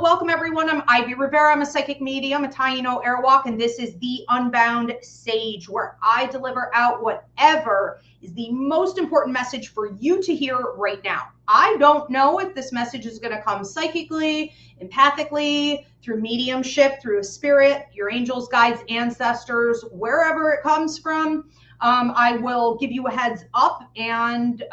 welcome everyone. I'm Ivy Rivera. I'm a psychic medium, a Taino airwalk, and this is the Unbound Sage, where I deliver out whatever is the most important message for you to hear right now. I don't know if this message is going to come psychically, empathically, through mediumship, through a spirit, your angels, guides, ancestors, wherever it comes from. I will give you a heads up, and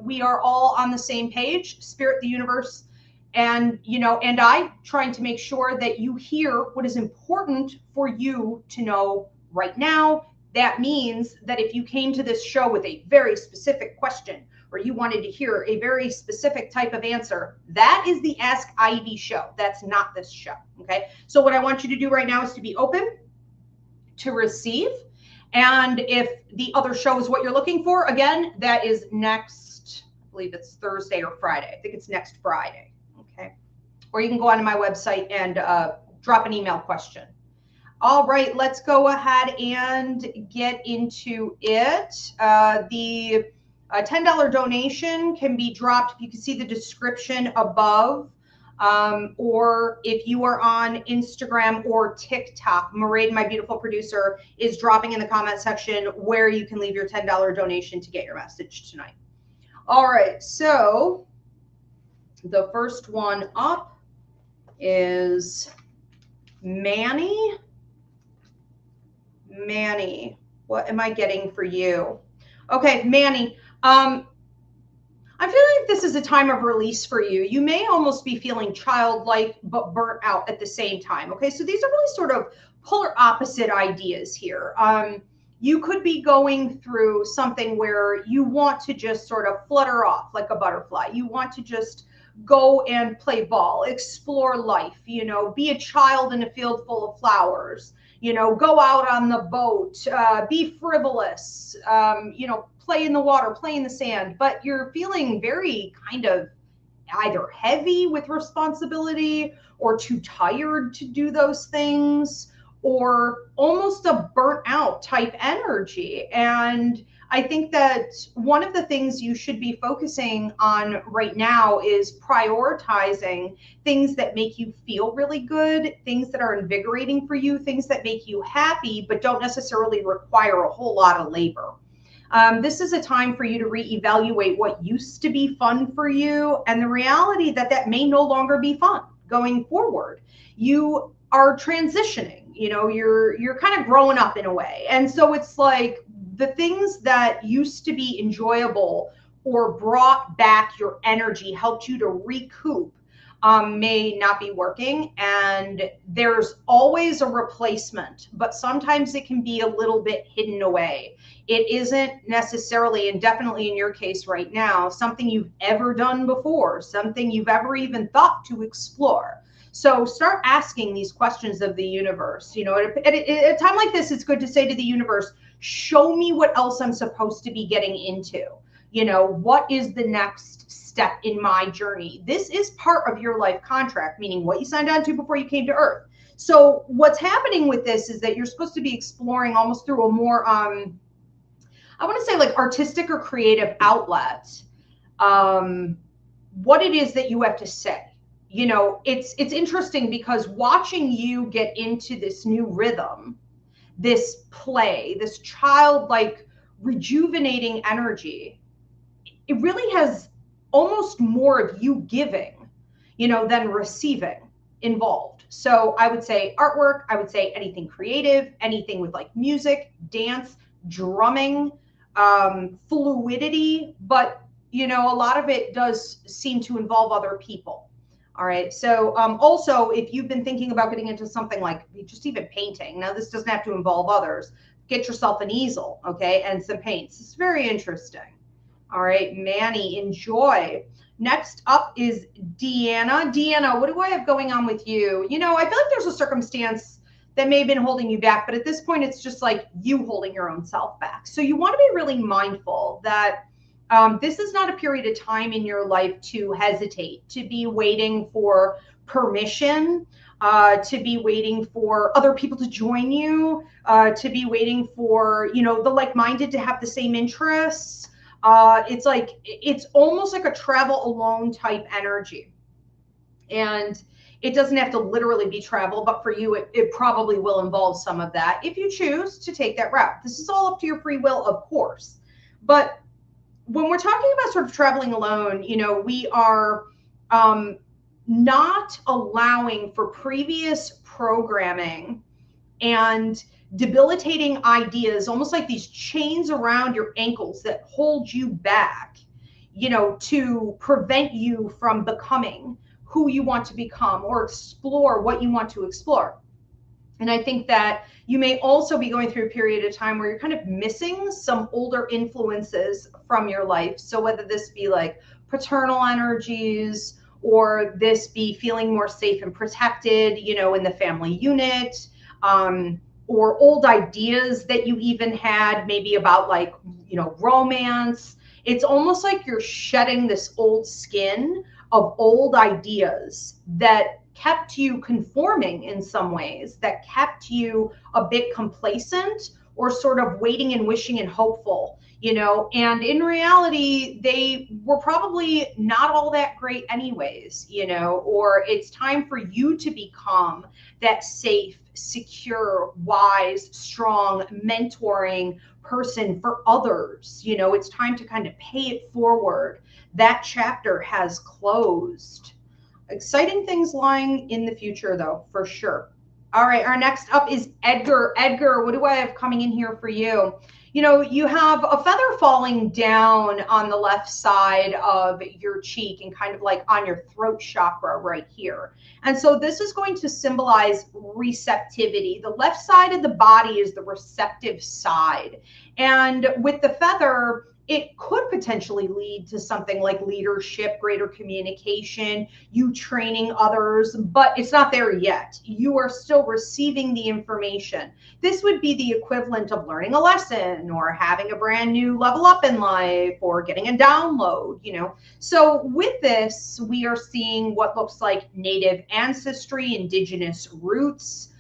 we are all on the same page, spirit, the universe, and I trying to make sure that you hear what is important for you to know right now. That means that if you came to this show with a very specific question, or you wanted to hear a very specific type of answer, that is the Ask Ivy show. That's not this show. Okay. So what I want you to do right now is to be open to receive. And if the other show is what you're looking for, again, that is next, I believe it's Thursday or Friday. I think it's next Friday. Okay. Or you can go onto my website and drop an email question. All right, let's go ahead and get into it. The $10 donation can be dropped. You can see the description above. Or if you are on Instagram or TikTok, Mairead, my beautiful producer, is dropping in the comment section where you can leave your $10 donation to get your message tonight. All right, so the first one up is Manny. Manny, what am I getting for you? Okay, Manny, I feel like this is a time of release for you. You may almost be feeling childlike but burnt out at the same time. Okay, so these are really sort of polar opposite ideas here. You could be going through something where you want to just sort of flutter off like a butterfly. You want to just go and play ball, explore life, be a child in a field full of flowers, go out on the boat, be frivolous, play in the water, play in the sand, but you're feeling very kind of either heavy with responsibility or too tired to do those things, or almost a burnt out type energy. And I think that one of the things you should be focusing on right now is prioritizing things that make you feel really good, things that are invigorating for you, things that make you happy, but don't necessarily require a whole lot of labor. This is a time for you to reevaluate what used to be fun for you and the reality that that may no longer be fun going forward. You are transitioning, you're kind of growing up in a way. And so it's like the things that used to be enjoyable or brought back your energy, helped you to recoup, may not be working. And there's always a replacement, but sometimes it can be a little bit hidden away. It isn't necessarily, and definitely in your case right now, something you've ever done before, something you've ever even thought to explore. So start asking these questions of the universe. At a time like this, it's good to say to the universe, show me what else I'm supposed to be getting into. What is the next step in my journey? This is part of your life contract, meaning what you signed on to before you came to Earth. So what's happening with this is that you're supposed to be exploring almost through a more, I want to say like artistic or creative outlet, what it is that you have to say. It's interesting because watching you get into this new rhythm, this play, this childlike rejuvenating energy, it really has almost more of you giving, than receiving involved. So I would say artwork, I would say anything creative, anything with like music, dance, drumming, fluidity, but a lot of it does seem to involve other people. All right. So also, if you've been thinking about getting into something like just even painting, now this doesn't have to involve others, get yourself an easel, okay, and some paints. It's very interesting. All right, Manny, enjoy. Next up is Deanna. Deanna, what do I have going on with you? I feel like there's a circumstance that may have been holding you back, but at this point, it's just like you holding your own self back. So you want to be really mindful that this is not a period of time in your life to hesitate, to be waiting for permission, to be waiting for other people to join you, to be waiting for, the like-minded to have the same interests. It's almost like a travel alone type energy. And It doesn't have to literally be travel, but for you, it probably will involve some of that if you choose to take that route. This is all up to your free will, of course. But when we're talking about sort of traveling alone, we are not allowing for previous programming and debilitating ideas, almost like these chains around your ankles that hold you back, to prevent you from becoming who you want to become or explore what you want to explore. And I think that you may also be going through a period of time where you're kind of missing some older influences from your life. So whether this be like paternal energies, or this be feeling more safe and protected, in the family unit, or old ideas that you even had maybe about like, romance. It's almost like you're shedding this old skin of old ideas that kept you conforming in some ways, that kept you a bit complacent or sort of waiting and wishing and hopeful, and in reality, they were probably not all that great anyways, or it's time for you to become that safe, secure, wise, strong, mentoring person for others. It's time to kind of pay it forward. That chapter has closed. Exciting things lying in the future, though, for sure. All right, our next up is Edgar. Edgar, what do I have coming in here for you? You have a feather falling down on the left side of your cheek and kind of like on your throat chakra right here. And so this is going to symbolize receptivity. The left side of the body is the receptive side. And with the feather, it could potentially lead to something like leadership, greater communication, you training others, but it's not there yet. You are still receiving the information. This would be the equivalent of learning a lesson or having a brand new level up in life or getting a download, So with this, we are seeing what looks like native ancestry, indigenous roots,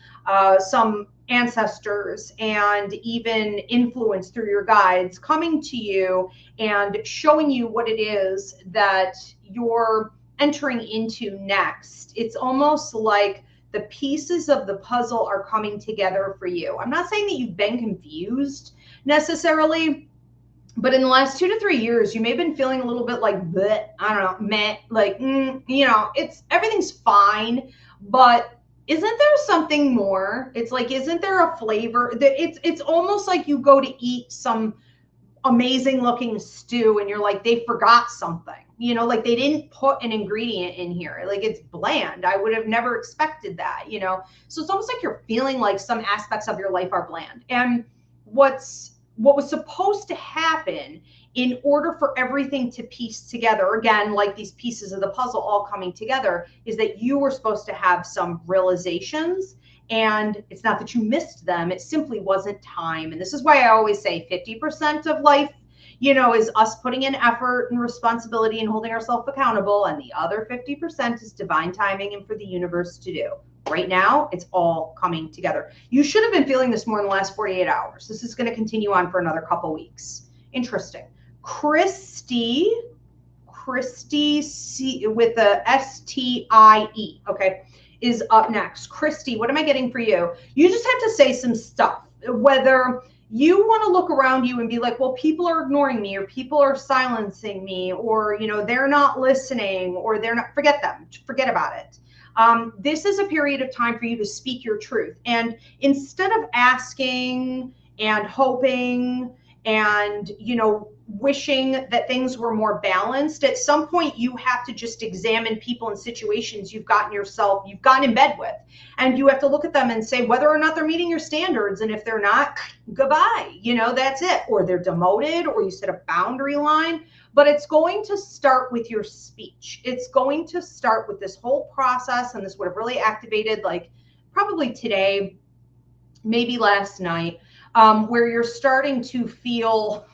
some ancestors, and even influence through your guides coming to you and showing you what it is that you're entering into next. It's almost like the pieces of the puzzle are coming together for you. I'm not saying that you've been confused necessarily, but in the last 2 to 3 years, you may have been feeling a little bit like, bleh, I don't know, meh, like, it's everything's fine, but isn't there something more? It's like, isn't there a flavor? It's almost like you go to eat some amazing looking stew and you're like, they forgot something, like they didn't put an ingredient in here. Like it's bland. I would have never expected that, So it's almost like you're feeling like some aspects of your life are bland. And what was supposed to happen in order for everything to piece together, again, like these pieces of the puzzle all coming together, is that you were supposed to have some realizations. And it's not that you missed them, it simply wasn't time. And this is why I always say 50% of life, is us putting in effort and responsibility and holding ourselves accountable. And the other 50% is divine timing and for the universe to do. Right now, it's all coming together. You should have been feeling this more in the last 48 hours. This is going to continue on for another couple weeks. Interesting. Christy with the S-T-I-E, okay, is up next. Christy, what am I getting for you? You just have to say some stuff, whether you want to look around you and be like, well, people are ignoring me, or people are silencing me, or, they're not listening, or they're not, forget them, forget about it. This is a period of time for you to speak your truth. And instead of asking and hoping and, wishing that things were more balanced, at some point you have to just examine people and situations you've gotten in bed with, and you have to look at them and say whether or not they're meeting your standards. And if they're not, goodbye, that's it. Or they're demoted, or you set a boundary line. But it's going to start with your speech. It's going to start with this whole process, and this would have really activated like probably today, maybe last night, where you're starting to feel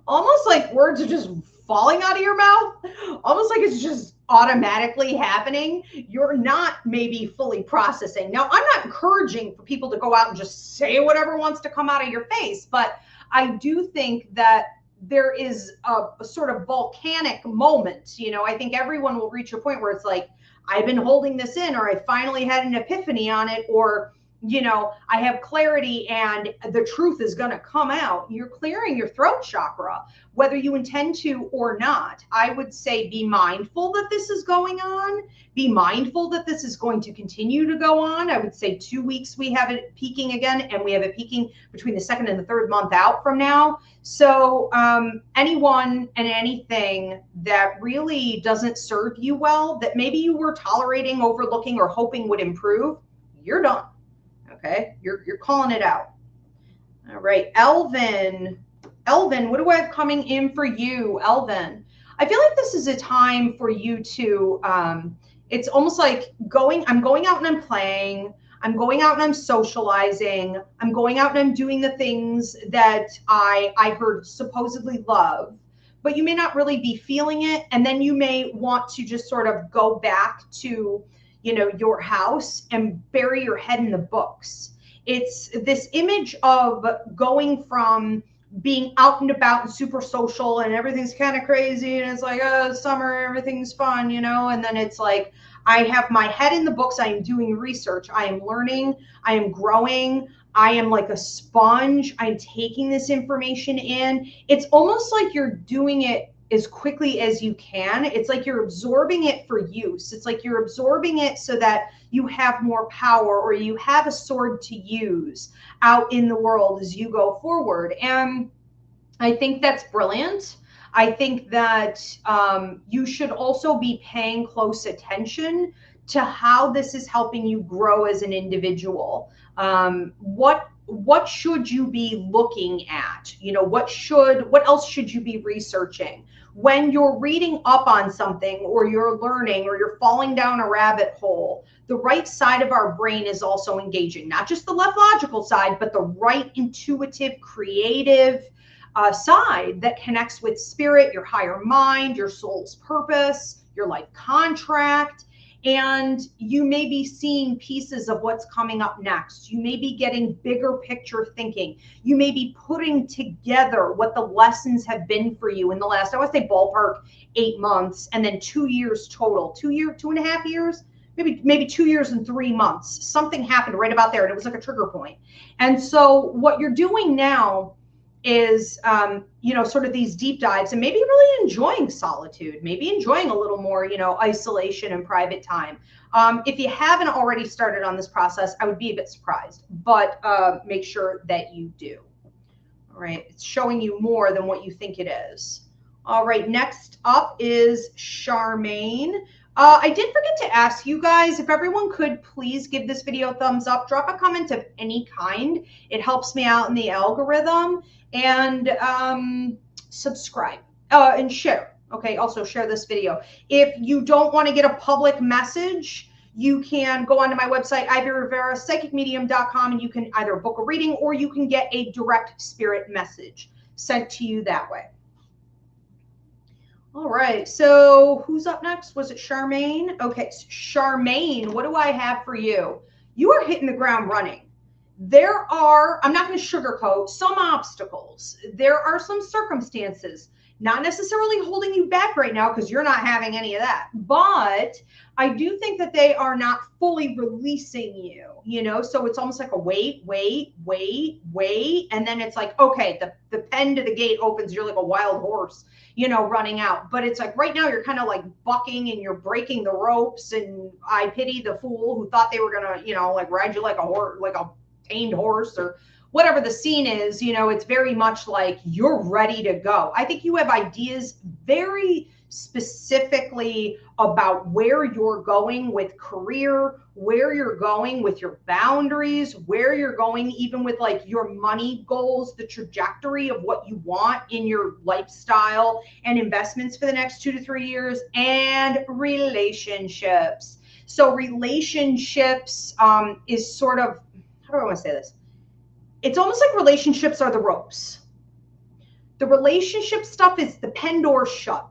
almost like words are just falling out of your mouth, almost like it's just automatically happening. You're not maybe fully processing. Now, I'm not encouraging for people to go out and just say whatever wants to come out of your face, but I do think that there is a sort of volcanic moment. I think everyone will reach a point where it's like, I've been holding this in, or I finally had an epiphany on it, or, I have clarity and the truth is going to come out. You're clearing your throat chakra, whether you intend to or not. I would say be mindful that this is going on. Be mindful that this is going to continue to go on. I would say 2 weeks we have it peaking again, and we have it peaking between the second and the third month out from now. So anyone and anything that really doesn't serve you well, that maybe you were tolerating, overlooking, or hoping would improve, you're done. Okay, you're calling it out. All right, Elvin, what do I have coming in for you, Elvin? I feel like this is a time for you to, it's almost like I'm going out and I'm playing, I'm going out and I'm socializing, I'm going out and I'm doing the things that I heard supposedly love, but you may not really be feeling it. And then you may want to just sort of go back to, your house and bury your head in the books. It's this image of going from being out and about and super social and everything's kind of crazy and it's like, oh, summer, everything's fun, and then it's like, I have my head in the books. I am doing research. I am learning. I am growing. I am like a sponge. I'm taking this information in. It's almost like you're doing it as quickly as you can. It's like you're absorbing it for use. It's like you're absorbing it so that you have more power, or you have a sword to use out in the world as you go forward. And I think that's brilliant. I think that you should also be paying close attention to how this is helping you grow as an individual. What should you be looking at? What else should you be researching? When you're reading up on something, or you're learning, or you're falling down a rabbit hole, the right side of our brain is also engaging, not just the left logical side, but the right intuitive, creative side that connects with spirit, your higher mind, your soul's purpose, your life contract. And you may be seeing pieces of what's coming up next. You may be getting bigger picture thinking. You may be putting together what the lessons have been for you in the last, I would say ballpark, 8 months, and then 2 years total, 2.5 years, maybe 2 years and 3 months. Something happened right about there, and it was like a trigger point. And so what you're doing now is, sort of these deep dives, and maybe really enjoying solitude, maybe enjoying a little more, isolation and private time. If you haven't already started on this process, I would be a bit surprised, but make sure that you do. All right, it's showing you more than what you think it is. All right, next up is Charmaine. I did forget to ask you guys, if everyone could please give this video a thumbs up, drop a comment of any kind. It helps me out in the algorithm. And subscribe and share. Okay, also share this video. If you don't want to get a public message, you can go onto my website, Ivy Rivera Psychic Medium.com, and you can either book a reading, or you can get a direct spirit message sent to you that way. All right, so who's up next? Was it Charmaine? Okay, so Charmaine, what do I have for you? You are hitting the ground running. There are, I'm not going to sugarcoat, some obstacles. There are some circumstances, not necessarily holding you back right now because you're not having any of that. But I do think that they are not fully releasing you, so it's almost like a wait. And then it's like, okay, the pen to the gate opens. You're like a wild horse, running out. But it's like right now you're kind of like bucking and you're breaking the ropes. And I pity the fool who thought they were going to, like ride you like a horse, like a tamed horse, or whatever the scene is. It's very much like you're ready to go. I think you have ideas very specifically about where you're going with career, where you're going with your boundaries, where you're going even with like your money goals, the trajectory of what you want in your lifestyle and investments for the next 2 to 3 years, and relationships. So relationships is sort of, how do I want to say this? It's almost like relationships are the ropes. The relationship stuff is the pen door shut.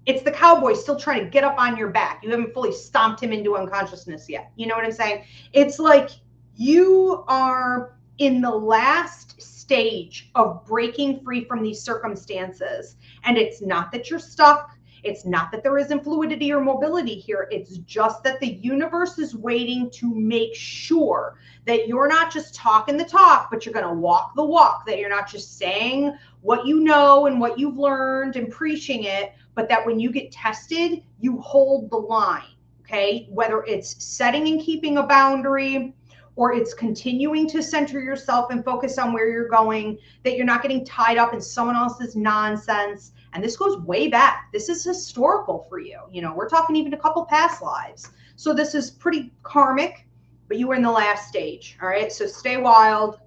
It's the cowboy still trying to get up on your back. You haven't fully stomped him into unconsciousness yet. You know what I'm saying? It's like you are in the last stage of breaking free from these circumstances. And it's not that you're stuck. It's not that there isn't fluidity or mobility here. It's just that the universe is waiting to make sure that you're not just talking the talk, but you're going to walk the walk, that you're not just saying what you know and what you've learned and preaching it, but that when you get tested, you hold the line, okay? Whether it's setting and keeping a boundary, or it's continuing to center yourself and focus on where you're going, that you're not getting tied up in someone else's nonsense. And this goes way back. This is historical for you. You know, we're talking even a couple past lives. So this is pretty karmic, but you were in the last stage. All right. So stay wild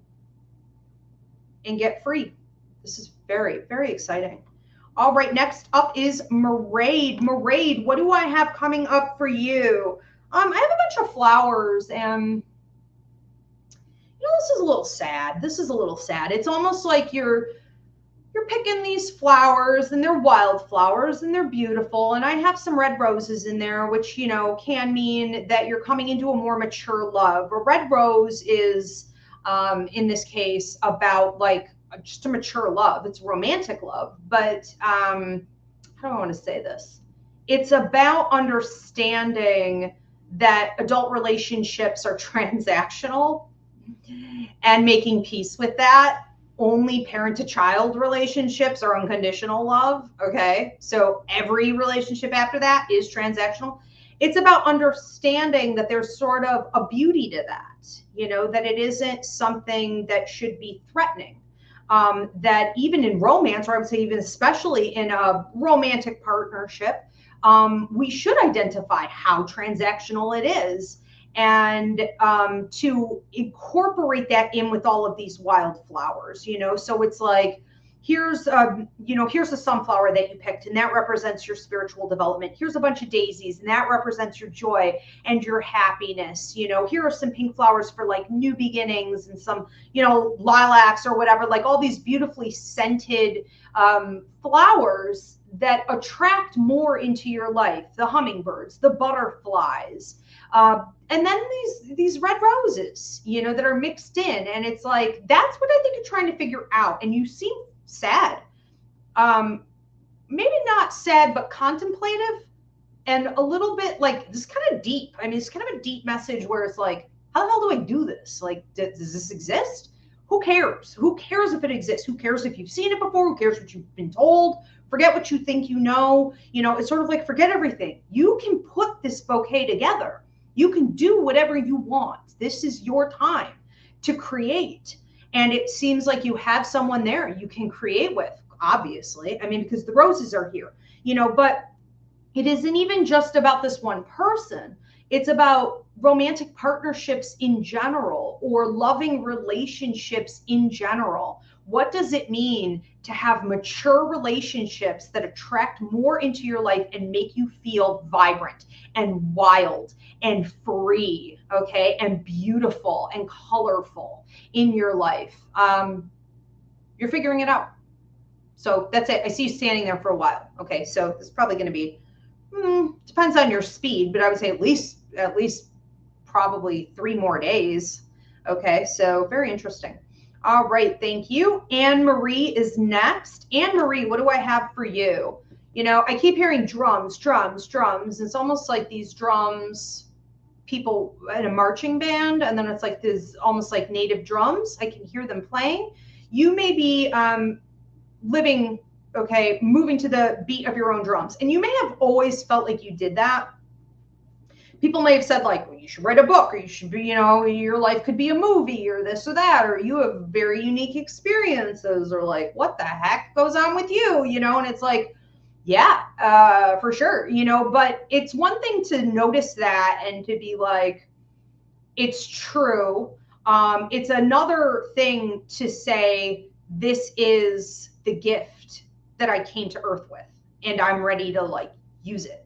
and get free. This is very, very exciting. All right. Next up is Mairead. Mairead, what do I have coming up for you? I have a bunch of flowers, and you know, this is a little sad. This is a little sad. It's almost like you're picking these flowers, and they're wild flowers and they're beautiful. And I have some red roses in there, which, you know, can mean that you're coming into a more mature love. A red rose is, in this case, about like just a mature love. It's romantic love, but how do I want to say this? It's about understanding that adult relationships are transactional and making peace with that. Only parent to child relationships are unconditional love. Okay. So every relationship after that is transactional. It's about understanding that there's sort of a beauty to that, you know, that it isn't something that should be threatening. That even in romance, or I would say even especially in a romantic partnership, we should identify how transactional it is, and to incorporate that in with all of these wildflowers, you know. So it's like, here's here's a sunflower that you picked, and that represents your spiritual development. Here's a bunch of daisies, and that represents your joy and your happiness. You know, here are some pink flowers for like new beginnings, and some, you know, lilacs or whatever, like all these beautifully scented flowers that attract more into your life. The hummingbirds, the butterflies, and then these red roses, you know, that are mixed in. And it's like, that's what I think you're trying to figure out. And you seem sad, maybe not sad, but contemplative, and a little bit like this kind of deep. I mean, it's kind of a deep message where it's like, how the hell do I do this? Like, does this exist? Who cares? Who cares if it exists? Who cares if you've seen it before? Who cares what you've been told? Forget what you think you know. You know, it's sort of like, forget everything. You can put this bouquet together. You can do whatever you want. This is your time to create. And it seems like you have someone there you can create with, obviously. I mean, because the roses are here, you know, but it isn't even just about this one person. It's about romantic partnerships in general, or loving relationships in general. What does it mean to have mature relationships that attract more into your life and make you feel vibrant and wild and free, okay, and beautiful and colorful in your life? You're figuring it out. So that's it. I see you standing there for a while. Okay, so this is probably going to be, depends on your speed, but I would say at least probably 3 more days. Okay, so very interesting. All right, thank you. Anne-Marie is next. Anne-Marie, what do I have for you? You know, I keep hearing drums, drums, drums. It's almost like these drums, people in a marching band, and then it's like this almost like native drums. I can hear them playing. You may be living, okay, moving to the beat of your own drums. And you may have always felt like you did that. People may have said like, well, you should write a book, or you should be, you know, your life could be a movie, or this or that, or you have very unique experiences, or like, what the heck goes on with you, you know? And it's like, yeah, for sure, you know, but it's one thing to notice that and to be like, it's true. It's another thing to say, this is the gift that I came to Earth with, and I'm ready to like use it.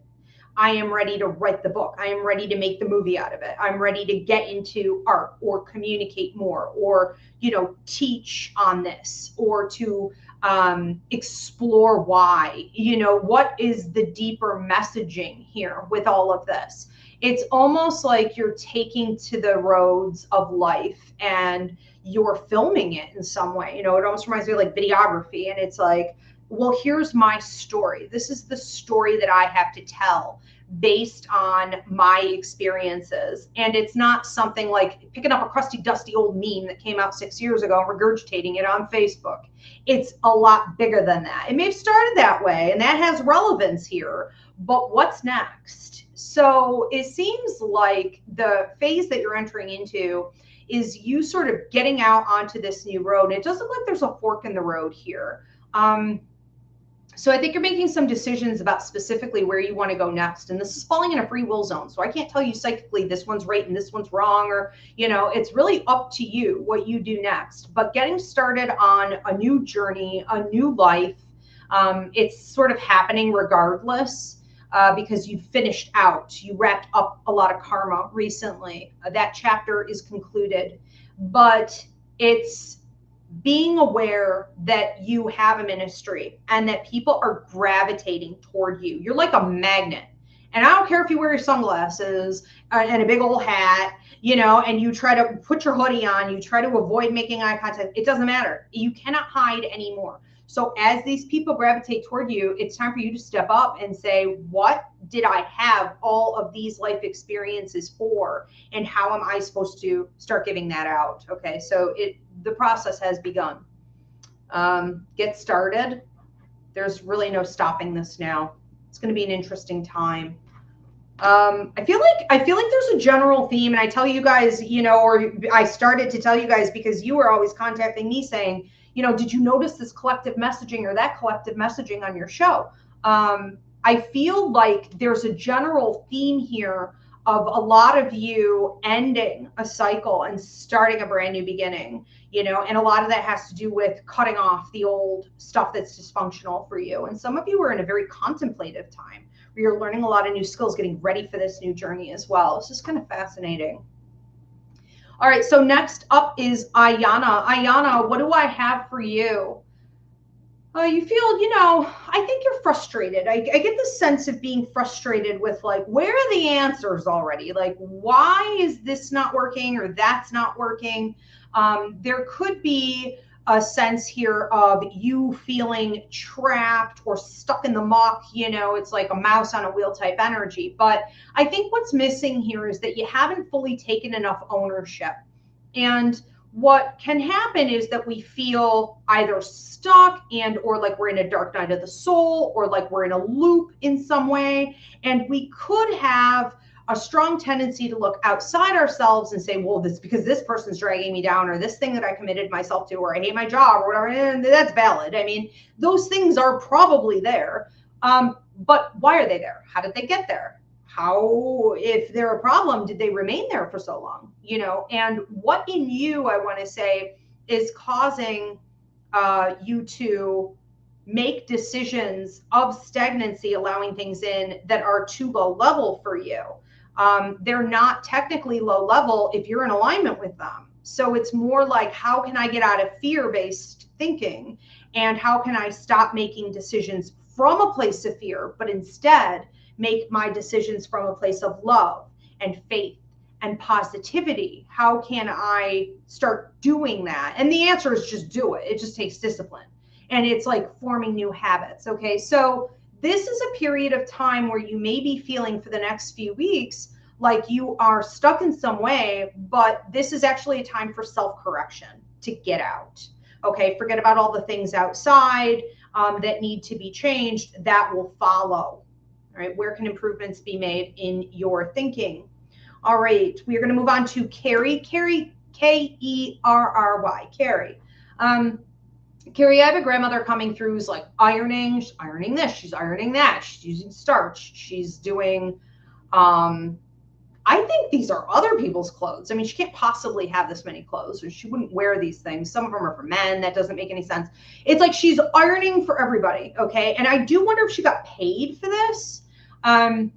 I am ready to write the book. I am ready to make the movie out of it. I'm ready to get into art, or communicate more, or, you know, teach on this, or to explore why, you know, what is the deeper messaging here with all of this. It's almost like you're taking to the roads of life and you're filming it in some way. You know, it almost reminds me of like videography, and it's like, well, here's my story. This is the story that I have to tell based on my experiences. And it's not something like picking up a crusty, dusty old meme that came out 6 years ago and regurgitating it on Facebook. It's a lot bigger than that. It may have started that way, and that has relevance here, but what's next? So it seems like the phase that you're entering into is you sort of getting out onto this new road. And it doesn't look like there's a fork in the road here. So I think you're making some decisions about specifically where you want to go next. And this is falling in a free will zone. So I can't tell you psychically this one's right and this one's wrong, or, you know, it's really up to you what you do next. But getting started on a new journey, a new life, it's sort of happening regardless. Because you finished out, you wrapped up a lot of karma recently. That chapter is concluded, but it's being aware that you have a ministry and that people are gravitating toward you. You're like a magnet. And I don't care if you wear your sunglasses and a big old hat, you know, and you try to put your hoodie on, you try to avoid making eye contact. It doesn't matter. You cannot hide anymore. So as these people gravitate toward you, it's time for you to step up and say, what did I have all of these life experiences for? And how am I supposed to start giving that out? Okay, so the process has begun. Get started. There's really no stopping this now. It's going to be an interesting time. I feel like there's a general theme, and I tell you guys, you know, or I started to tell you guys because you were always contacting me saying, you know, did you notice this collective messaging or that collective messaging on your show? I feel like there's a general theme here of a lot of you ending a cycle and starting a brand new beginning, you know, and a lot of that has to do with cutting off the old stuff that's dysfunctional for you. And some of you are in a very contemplative time where you're learning a lot of new skills, getting ready for this new journey as well. It's just kind of fascinating. All right, so next up is Ayana. Ayana, what do I have for you? You feel, you know, I think you're frustrated. I get the sense of being frustrated with like, where are the answers already? Like, why is this not working or that's not working? There could be a sense here of you feeling trapped or stuck in the muck, you know, it's like a mouse on a wheel type energy. But I think what's missing here is that you haven't fully taken enough ownership. And what can happen is that we feel either stuck and or like we're in a dark night of the soul, or like we're in a loop in some way. And we could have a strong tendency to look outside ourselves and say, well, this because this person's dragging me down, or this thing that I committed myself to, or I hate my job, or whatever. And that's valid. I mean, those things are probably there. But why are they there? How did they get there? How, if they're a problem, did they remain there for so long? You know, and what in you, I want to say, is causing you to make decisions of stagnancy, allowing things in that are too low level for you. They're not technically low level if you're in alignment with them. So it's more like, how can I get out of fear-based thinking? And how can I stop making decisions from a place of fear, but instead make my decisions from a place of love and faith and positivity? How can I start doing that? And the answer is just do it. It just takes discipline. And it's like forming new habits. Okay, so this is a period of time where you may be feeling for the next few weeks like you are stuck in some way, but this is actually a time for self-correction to get out. Okay, forget about all the things outside that need to be changed. That will follow. All right, where can improvements be made in your thinking? All right, we are going to move on to Carrie. Carrie, K-E-R-R-Y, Carrie. Carrie, I have a grandmother coming through who's like ironing. She's ironing this, she's ironing that. She's using starch. She's doing, I think these are other people's clothes. I mean, she can't possibly have this many clothes, or she wouldn't wear these things. Some of them are for men. That doesn't make any sense. It's like she's ironing for everybody, okay? And I do wonder if she got paid for this. And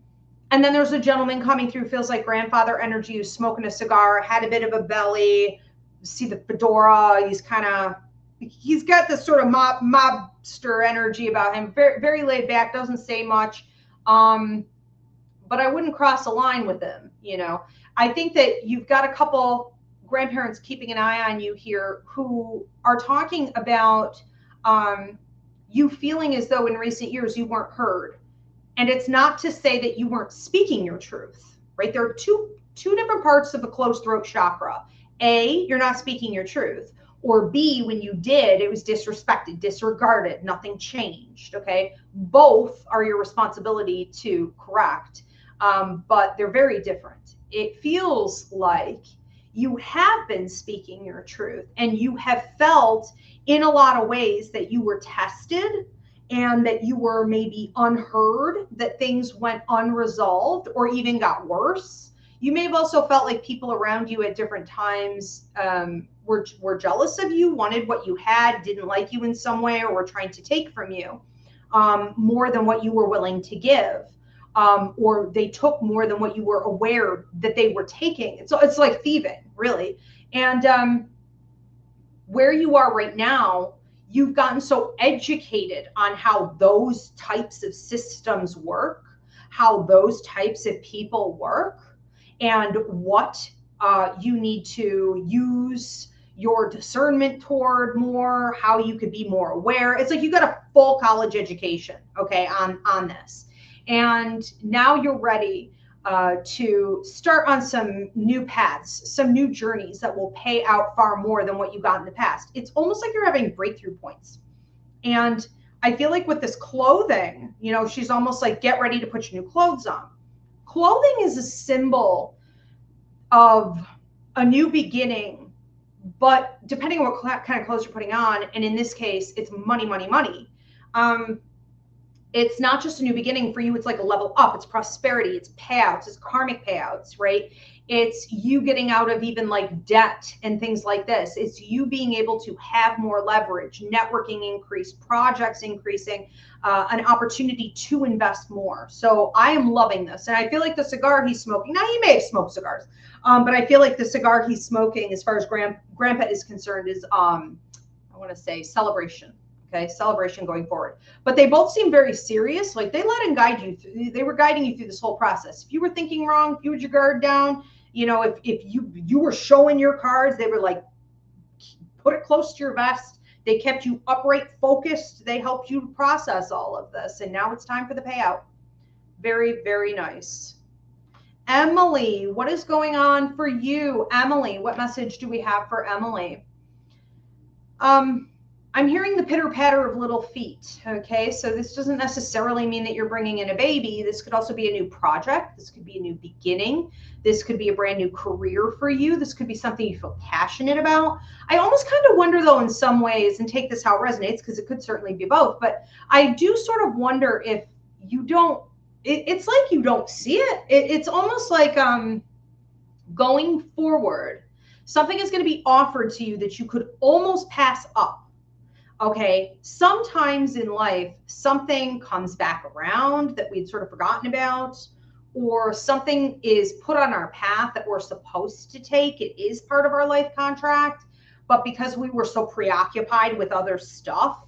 then there's a gentleman coming through, feels like grandfather energy, who's smoking a cigar, had a bit of a belly, see the fedora. He's got this sort of mobster energy about him, very, very laid back, doesn't say much. But I wouldn't cross a line with him, you know. I think that you've got a couple grandparents keeping an eye on you here who are talking about you feeling as though in recent years you weren't heard. And it's not to say that you weren't speaking your truth, right? There are two different parts of the closed throat chakra. A, you're not speaking your truth. Or B, when you did, it was disrespected, disregarded, nothing changed, okay? Both are your responsibility to correct, but they're very different. It feels like you have been speaking your truth and you have felt in a lot of ways that you were tested and that you were maybe unheard, that things went unresolved or even got worse. You may have also felt like people around you at different times were jealous of you, wanted what you had, didn't like you in some way, or were trying to take from you more than what you were willing to give. Or they took more than what you were aware that they were taking. So it's like thieving, really. And where you are right now, you've gotten so educated on how those types of systems work, how those types of people work, and what you need to use your discernment toward more, how you could be more aware. It's like you got a full college education, okay, on this. And now you're ready to start on some new paths, some new journeys that will pay out far more than what you got in the past. It's almost like you're having breakthrough points. And I feel like with this clothing, you know, she's almost like, get ready to put your new clothes on. Clothing is a symbol of a new beginning, but depending on what kind of clothes you're putting on, and in this case, it's money, money, money. It's not just a new beginning for you. It's like a level up. It's prosperity. It's payouts. It's karmic payouts, right? It's you getting out of even like debt and things like this. It's you being able to have more leverage, networking increase, projects increasing, an opportunity to invest more. So I am loving this. And I feel like the cigar he's smoking, now he may have smoked cigars, but I feel like the cigar he's smoking, as far as Grandpa is concerned, is, I want to say, celebration. Okay, celebration going forward. But they both seem very serious. Like they let him guide you. They were guiding you through this whole process. If you were thinking wrong, if you had your guard down, you know, if you were showing your cards, they were like, put it close to your vest. They kept you upright, focused. They helped you process all of this. And now it's time for the payout. Very, very nice. Emily, what is going on for you? Emily, what message do we have for Emily? I'm hearing the pitter patter of little feet. Okay, so this doesn't necessarily mean that you're bringing in a baby. This could also be a new project. This could be a new beginning. This could be a brand new career for you. This could be something you feel passionate about. I almost kind of wonder though, in some ways, and take this how it resonates, because it could certainly be both, but I do sort of wonder if you don't, it's like you don't see it. It's almost like going forward, something is going to be offered to you that you could almost pass up. Okay, sometimes in life, something comes back around that we'd sort of forgotten about, or something is put on our path that we're supposed to take. It is part of our life contract, but because we were so preoccupied with other stuff,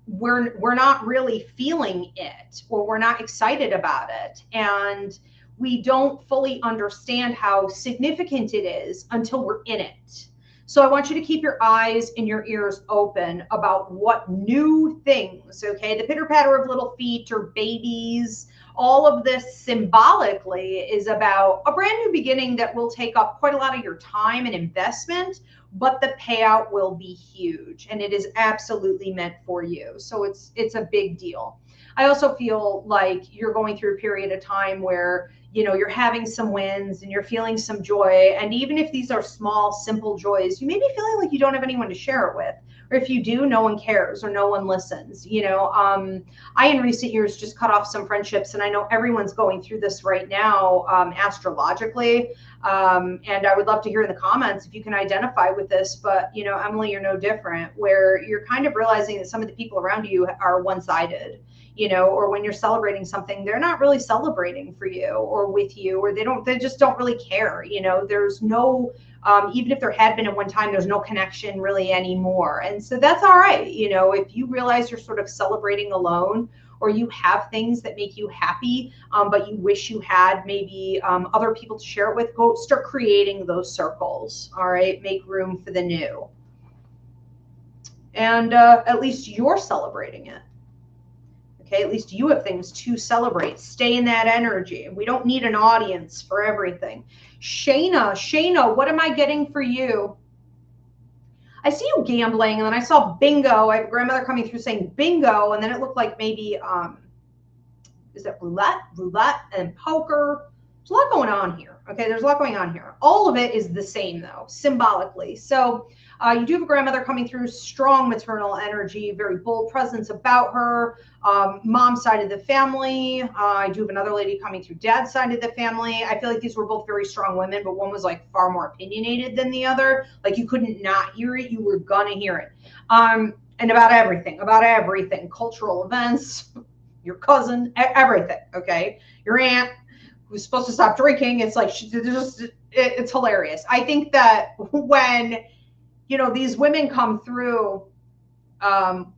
we're not really feeling it, or we're not excited about it. And we don't fully understand how significant it is until we're in it. So I want you to keep your eyes and your ears open about what new things, okay? The pitter patter of little feet or babies, all of this symbolically is about a brand new beginning that will take up quite a lot of your time and investment, but the payout will be huge and it is absolutely meant for you. So it's a big deal. I also feel like you're going through a period of time where, you know, you're having some wins and you're feeling some joy. And even if these are small, simple joys, you may be feeling like you don't have anyone to share it with. Or if you do, no one cares or no one listens. You know, I, in recent years, just cut off some friendships. And I know everyone's going through this right now, astrologically. And I would love to hear in the comments if you can identify with this. But, you know, Emily, you're no different, where you're kind of realizing that some of the people around you are one-sided. You know, or when you're celebrating something, they're not really celebrating for you or with you, or they just don't really care. You know, there's no, even if there had been at one time, there's no connection really anymore. And so that's all right. You know, if you realize you're sort of celebrating alone, or you have things that make you happy, but you wish you had maybe other people to share it with, go start creating those circles. All right. Make room for the new. And at least you're celebrating it. Okay, at least you have things to celebrate. Stay in that energy. We don't need an audience for everything. Shayna, what am I getting for you? I see you gambling, and then I saw bingo. I have a grandmother coming through saying bingo, and then it looked like maybe, is it roulette and poker? There's a lot going on here. Okay, there's a lot going on here. All of it is the same, though, symbolically. So you do have a grandmother coming through, strong maternal energy, very bold presence about her. Mom's side of the family. I do have another lady coming through dad's side of the family. I feel like these were both very strong women, but one was like far more opinionated than the other. Like you couldn't not hear it. You were gonna hear it. And about everything, cultural events, your cousin, everything, okay? Your aunt who's supposed to stop drinking. It's like, it's hilarious. I think that when, you know, these women come through,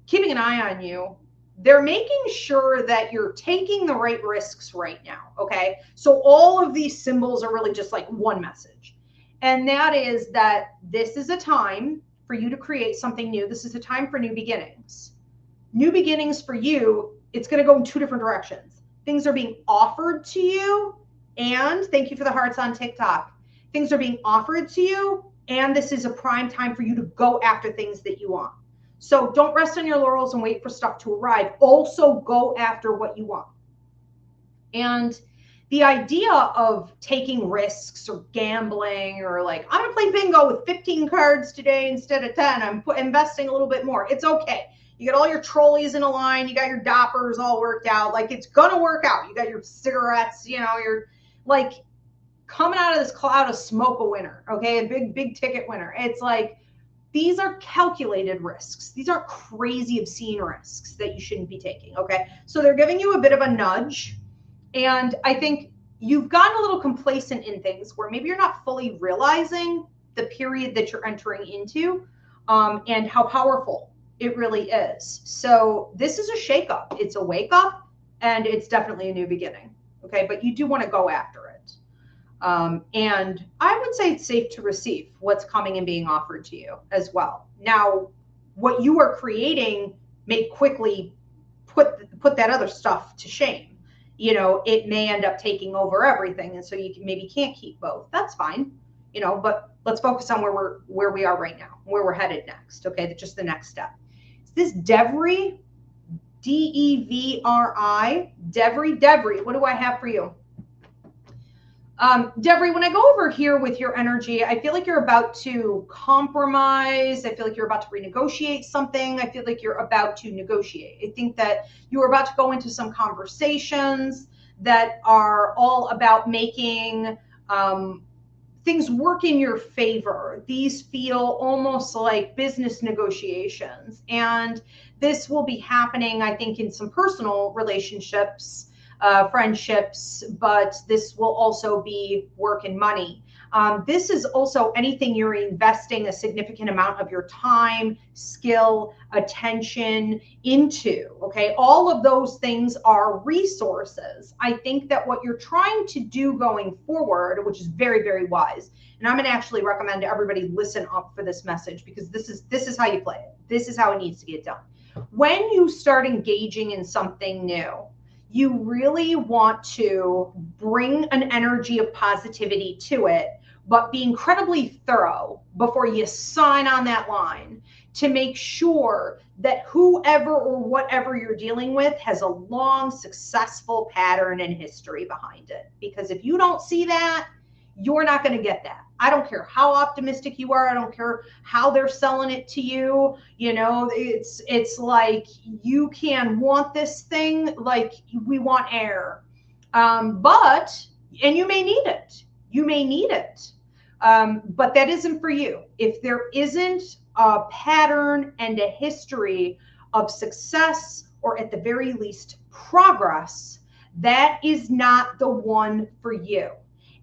keeping an eye on you, they're making sure that you're taking the right risks right now, okay? So all of these symbols are really just like one message. And that is that this is a time for you to create something new. This is a time for new beginnings. New beginnings for you, it's going to go in two different directions. Things are being offered to you, and thank you for the hearts on TikTok. Things are being offered to you, and this is a prime time for you to go after things that you want. So don't rest on your laurels and wait for stuff to arrive. Also go after what you want. And the idea of taking risks or gambling or like, I'm going to play bingo with 15 cards today instead of 10. I'm investing a little bit more. It's okay. You got all your trolleys in a line. You got your doppers all worked out. Like, it's going to work out. You got your cigarettes, you know, you're like coming out of this cloud of smoke a winner. Okay. A big ticket winner. It's like, these are calculated risks. These aren't crazy, obscene risks that you shouldn't be taking. Okay. So they're giving you a bit of a nudge. And I think you've gotten a little complacent in things where maybe you're not fully realizing the period that you're entering into, and how powerful it really is. So this is a shakeup. It's a wake up, and it's definitely a new beginning. Okay. But you do want to go after it. And I would say it's safe to receive what's coming and being offered to you as well. Now, what you are creating may quickly put that other stuff to shame. You know, it may end up taking over everything. And so you maybe can't keep both. That's fine. You know, but let's focus on where we are right now, where we're headed next. Okay. Just the next step. Is this Devry? Devri? Devry, what do I have for you? Devry, when I go over here with your energy, I feel like you're about to compromise. I feel like you're about to renegotiate something. I feel like you're about to negotiate. I think that you're about to go into some conversations that are all about making things work in your favor. These feel almost like business negotiations. And this will be happening, I think, in some personal relationships, friendships, but this will also be work and money. This is also anything you're investing a significant amount of your time, skill, attention into, okay? All of those things are resources. I think that what you're trying to do going forward, which is very, very wise, and I'm going to actually recommend to everybody listen up for this message, because this is how you play it. This is how it needs to get done. When you start engaging in something new, you really want to bring an energy of positivity to it, but be incredibly thorough before you sign on that line to make sure that whoever or whatever you're dealing with has a long, successful pattern and history behind it. Because if you don't see that, you're not going to get that. I don't care how optimistic you are. I don't care how they're selling it to you. You know, it's like, you can want this thing like we want air. And you may need it. You may need it. But that isn't for you. If there isn't a pattern and a history of success, or at the very least progress, that is not the one for you.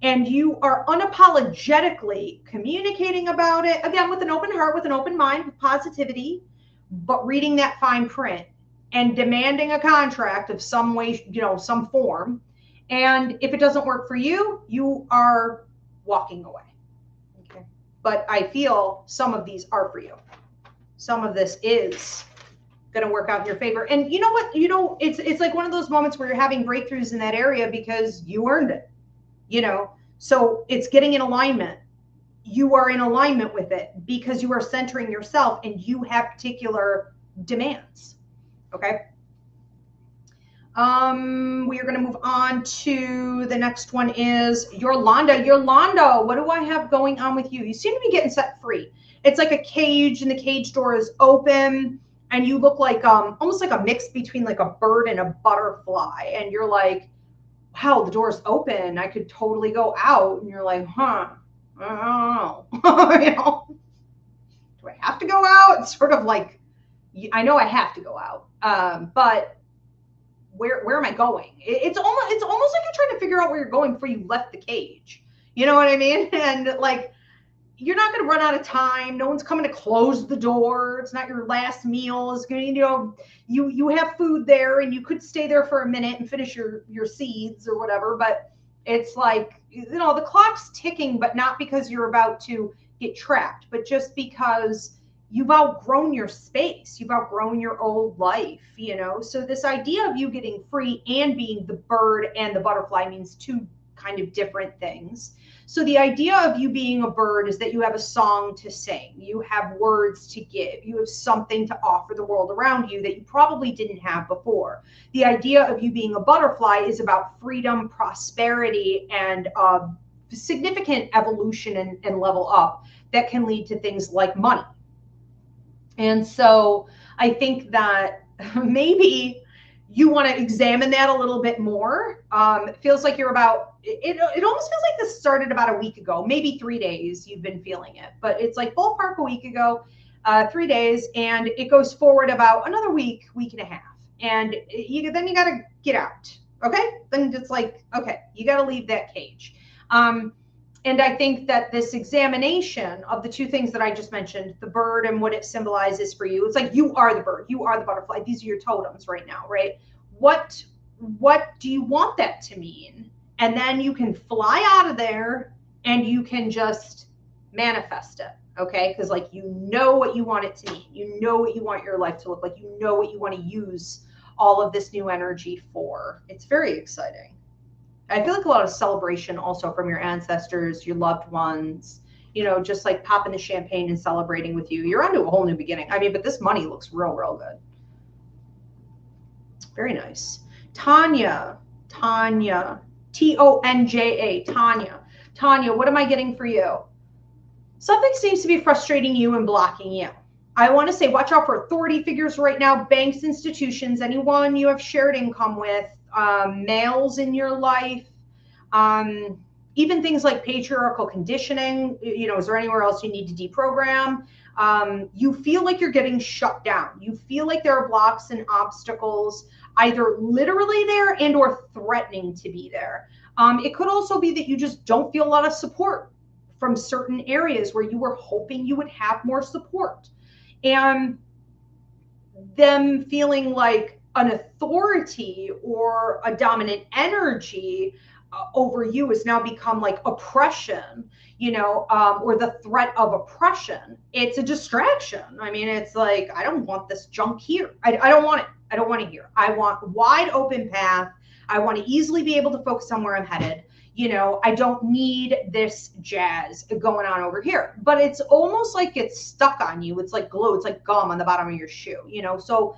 And you are unapologetically communicating about it, again, with an open heart, with an open mind, with positivity, but reading that fine print and demanding a contract of some way, you know, some form. And if it doesn't work for you, you are walking away. Okay. But I feel some of these are for you. some of this is going to work out in your favor. And you know what? You know, it's like one of those moments where you're having breakthroughs in that area because you earned it, you know? So it's getting in alignment. You are in alignment with it because you are centering yourself and you have particular demands. Okay. We are going to move on to the next one is Yolanda. Yolanda, what do I have going on with you? You seem to be getting set free. It's like a cage and the cage door is open and you look like almost like a mix between like a bird and a butterfly. And you're like, wow, the door's open. I could totally go out. And you're like, huh, I don't know. You know, do I have to go out? It's sort of like, I know I have to go out, but where am I going? It's almost like you're trying to figure out where you're going before you left the cage. You know what I mean? And like, you're not going to run out of time. No one's coming to close the door. It's not your last meal. It's going to, you know, you have food there and you could stay there for a minute and finish your seeds or whatever. But it's like, you know, the clock's ticking, but not because you're about to get trapped, but just because you've outgrown your space. You've outgrown your old life, you know? So this idea of you getting free and being the bird and the butterfly means two kind of different things. So the idea of you being a bird is that you have a song to sing. You have words to give. You have something to offer the world around you that you probably didn't have before. The idea of you being a butterfly is about freedom, prosperity, and significant evolution and level up that can lead to things like money. And so I think that maybe you want to examine that a little bit more. It feels like you're about, it almost feels like this started about a week ago, maybe 3 days you've been feeling it, but it's like ballpark a week ago, 3 days, and it goes forward about another week, week and a half. And then you got to get out. Okay. Then it's like, okay, you got to leave that cage. And I think that this examination of the two things that I just mentioned, the bird and what it symbolizes for you, it's like you are the bird, you are the butterfly. These are your totems right now, right? What do you want that to mean? And then you can fly out of there and you can just manifest it, okay? Because like you know what you want it to mean. You know what you want your life to look like. You know what you want to use all of this new energy for. It's very exciting. I feel like a lot of celebration also from your ancestors, your loved ones, you know, just like popping the champagne and celebrating with you. You're onto a whole new beginning. I mean, but this money looks real, real good. Very nice. Tanya, Tonja, Tanya, what am I getting for you? Something seems to be frustrating you and blocking you. I want to say, watch out for authority figures right now, banks, institutions, anyone you have shared income with, males in your life, even things like patriarchal conditioning. You know, is there anywhere else you need to deprogram? You feel like you're getting shut down. You feel like there are blocks and obstacles, either literally there and or threatening to be there. It could also be that you just don't feel a lot of support from certain areas where you were hoping you would have more support. And them feeling like an authority or a dominant energy over you has now become like oppression, you know, or the threat of oppression. It's a distraction. I mean, it's like, I don't want this junk here. I don't want it. I don't want it here. I want wide open path. I want to easily be able to focus on where I'm headed. You know, I don't need this jazz going on over here, but it's almost like it's stuck on you. It's like glue. It's like gum on the bottom of your shoe, you know? So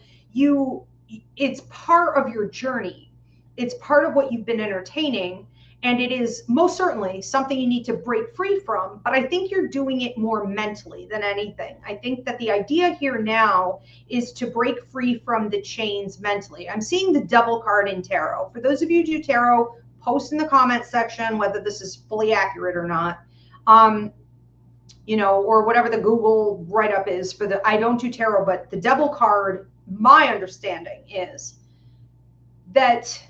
it's part of your journey. It's part of what you've been entertaining. And it is most certainly something you need to break free from, but I think you're doing it more mentally than anything. I think that the idea here now is to break free from the chains mentally. I'm seeing the Devil card in tarot. For those of you who do tarot, post in the comment section whether this is fully accurate or not, you know, or whatever the Google write-up is for the, I don't do tarot, but the Devil card, my understanding is that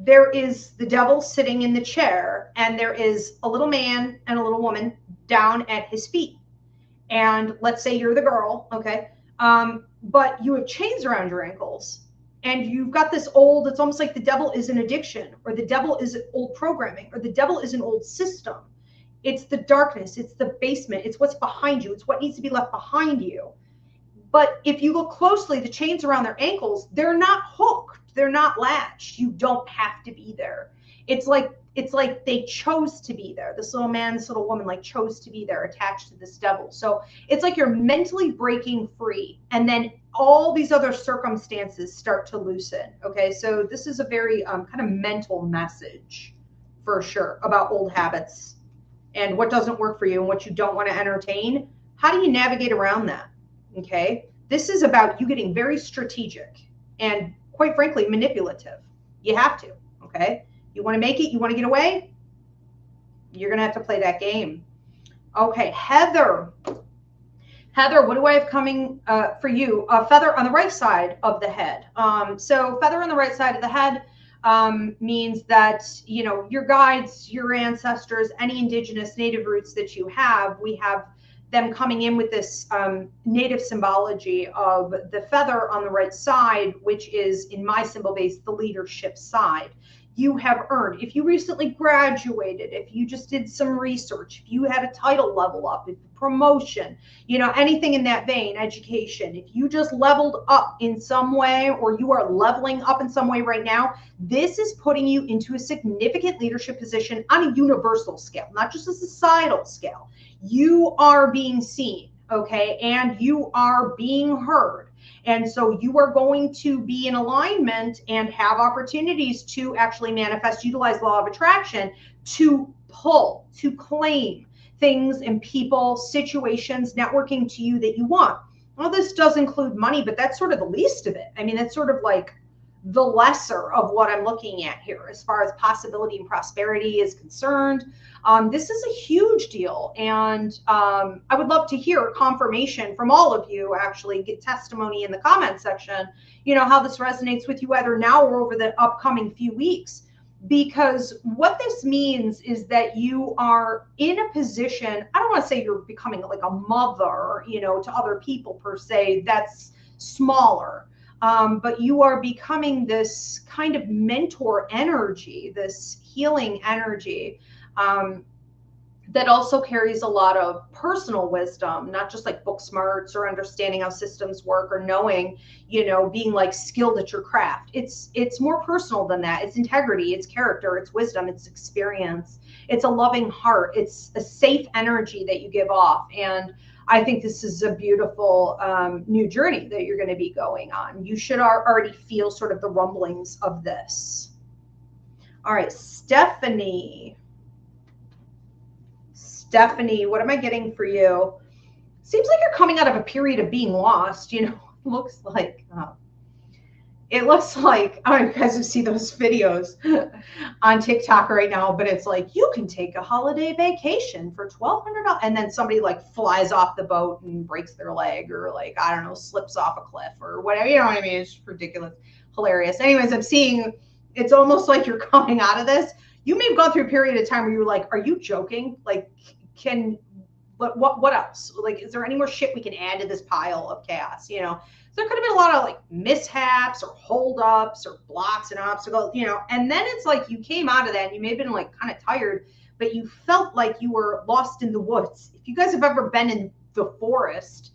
there is the devil sitting in the chair and there is a little man and a little woman down at his feet. And let's say you're the girl, okay? But you have chains around your ankles and you've got this old, it's almost like the devil is an addiction, or the devil is old programming, or the devil is an old system. It's the darkness, it's the basement, it's what's behind you, it's what needs to be left behind you. But if you look closely, the chains around their ankles, they're not hooked. They're not latched. You don't have to be there. It's like they chose to be there. This little man, this little woman, like chose to be there, attached to this devil. So it's like you're mentally breaking free, and then all these other circumstances start to loosen. Okay, so this is a very kind of mental message for sure about old habits and what doesn't work for you and what you don't want to entertain. How do you navigate around that? Okay, this is about you getting very strategic and, quite frankly, manipulative. You have to. Okay, you want to make it, you want to get away, you're going to have to play that game. Okay, Heather, what do I have coming for you? A feather on the right side of the head. So feather on the right side of the head means that, you know, your guides, your ancestors, any indigenous native roots that you have, we have them coming in with this native symbology of the feather on the right side, which is, in my symbol base, the leadership side. You have earned, if you recently graduated, if you just did some research, if you had a title level up, if promotion, you know, anything in that vein, education, if you just leveled up in some way, or you are leveling up in some way right now, this is putting you into a significant leadership position on a universal scale, not just a societal scale. You are being seen, okay, and you are being heard. And so you are going to be in alignment and have opportunities to actually manifest, utilize law of attraction to pull, to claim things and people, situations, networking to you that you want. Well, this does include money, but that's sort of the least of it. I mean, it's sort of like the lesser of what I'm looking at here as far as possibility and prosperity is concerned. This is a huge deal, and I would love to hear confirmation from all of you, actually get testimony in the comment section, you know, how this resonates with you either now or over the upcoming few weeks, because what this means is that you are in a position, I don't want to say you're becoming like a mother, you know, to other people per se, that's smaller. But you are becoming this kind of mentor energy, this healing energy that also carries a lot of personal wisdom, not just like book smarts or understanding how systems work or knowing, you know, being like skilled at your craft. It's more personal than that. It's integrity, it's character, it's wisdom, it's experience, it's a loving heart, it's a safe energy that you give off. And I think this is a beautiful new journey that you're going to be going on. You should already feel sort of the rumblings of this. All right, Stephanie, what am I getting for you? Seems like you're coming out of a period of being lost. You know, it looks like, I don't know if you guys see those videos on TikTok right now, but it's like, you can take a holiday vacation for $1,200. And then somebody like flies off the boat and breaks their leg, or like, I don't know, slips off a cliff or whatever. You know what I mean? It's ridiculous, hilarious. Anyways, I'm seeing, it's almost like you're coming out of this. You may have gone through a period of time where you were like, are you joking? Like, what else? Like, is there any more shit we can add to this pile of chaos? You know, there could have been a lot of like mishaps or holdups or blocks and obstacles, you know, and then it's like you came out of that and you may have been like kind of tired, but you felt like you were lost in the woods. If you guys have ever been in the forest,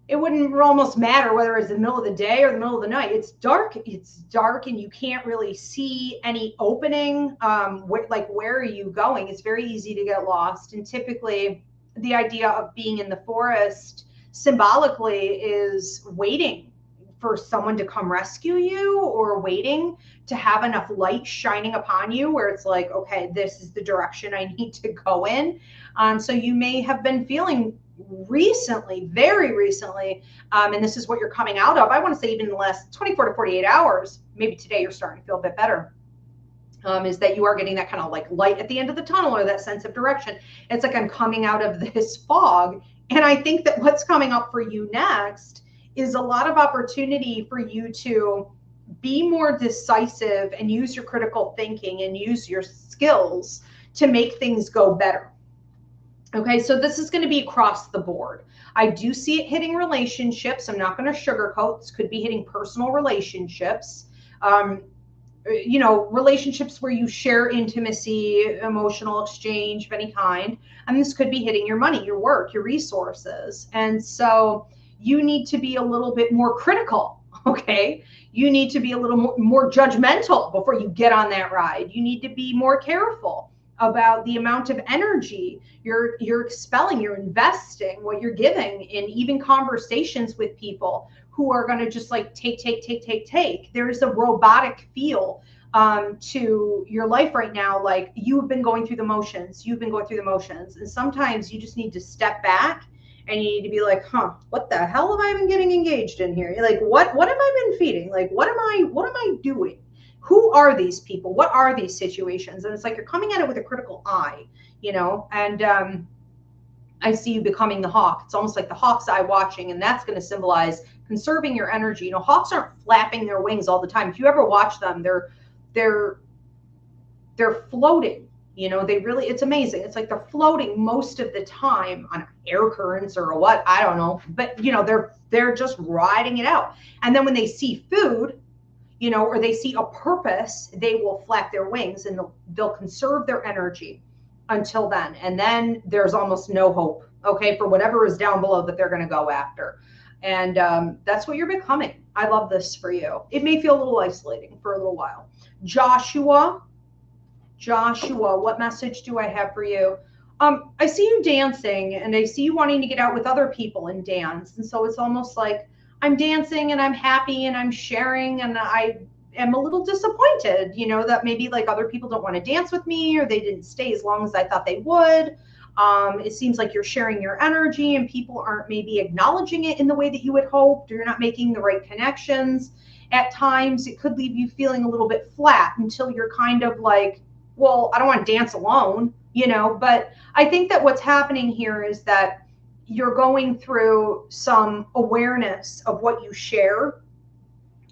it wouldn't almost matter whether it's the middle of the day or the middle of the night. It's dark and you can't really see any opening. Where are you going? It's very easy to get lost. And typically the idea of being in the forest symbolically is waiting for someone to come rescue you, or waiting to have enough light shining upon you where it's like, okay, this is the direction I need to go in. So you may have been feeling recently, very recently, and this is what you're coming out of, I want to say even in the last 24 to 48 hours, maybe today you're starting to feel a bit better, is that you are getting that kind of like light at the end of the tunnel, or that sense of direction. It's like I'm coming out of this fog. And I think that what's coming up for you next is a lot of opportunity for you to be more decisive and use your critical thinking and use your skills to make things go better. Okay, so this is going to be across the board. I do see it hitting relationships. I'm not going to sugarcoat. This could be hitting personal relationships. You know, relationships where you share intimacy, emotional exchange of any kind. And this could be hitting your money, your work, your resources. And so you need to be a little bit more critical, okay? You need to be a little more judgmental before you get on that ride. You need to be more careful about the amount of energy you're expelling, you're investing, what you're giving in even conversations with people who are going to just like take. There's a robotic feel to your life right now. Like you've been going through the motions, and sometimes you just need to step back and you need to be like, what the hell have I been getting engaged in here? You're like, what have I been feeding? Like, what am I doing? Who are these people? What are these situations? And it's like you're coming at it with a critical eye, and I see you becoming the hawk. It's almost like the hawk's eye watching, and that's going to symbolize conserving your energy. Hawks aren't flapping their wings all the time. If you ever watch them, they're floating. It's amazing. It's like they're floating most of the time on air currents or what, I don't know. But they're just riding it out. And then when they see food, or they see a purpose, they will flap their wings and they'll conserve their energy until then. And then there's almost no hope, okay, for whatever is down below that they're going to go after. And that's what you're becoming. I love this for you. It may feel a little isolating for a little while. Joshua, what message do I have for you? I see you dancing, and I see you wanting to get out with other people and dance. And so it's almost like I'm dancing and I'm happy and I'm sharing, and I am a little disappointed, that maybe like other people don't want to dance with me, or they didn't stay as long as I thought they would. It seems like you're sharing your energy and people aren't maybe acknowledging it in the way that you had hoped, or you're not making the right connections. At times it could leave you feeling a little bit flat until you're kind of like, well, I don't want to dance alone, but I think that what's happening here is that you're going through some awareness of what you share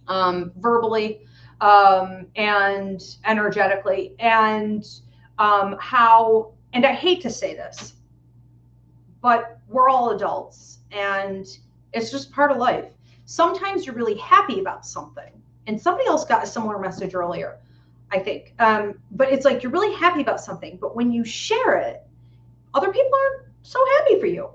verbally and energetically, and how, and I hate to say this, but we're all adults and it's just part of life. Sometimes you're really happy about something, and somebody else got a similar message earlier, I think. But it's like you're really happy about something, but when you share it, other people aren't so happy for you,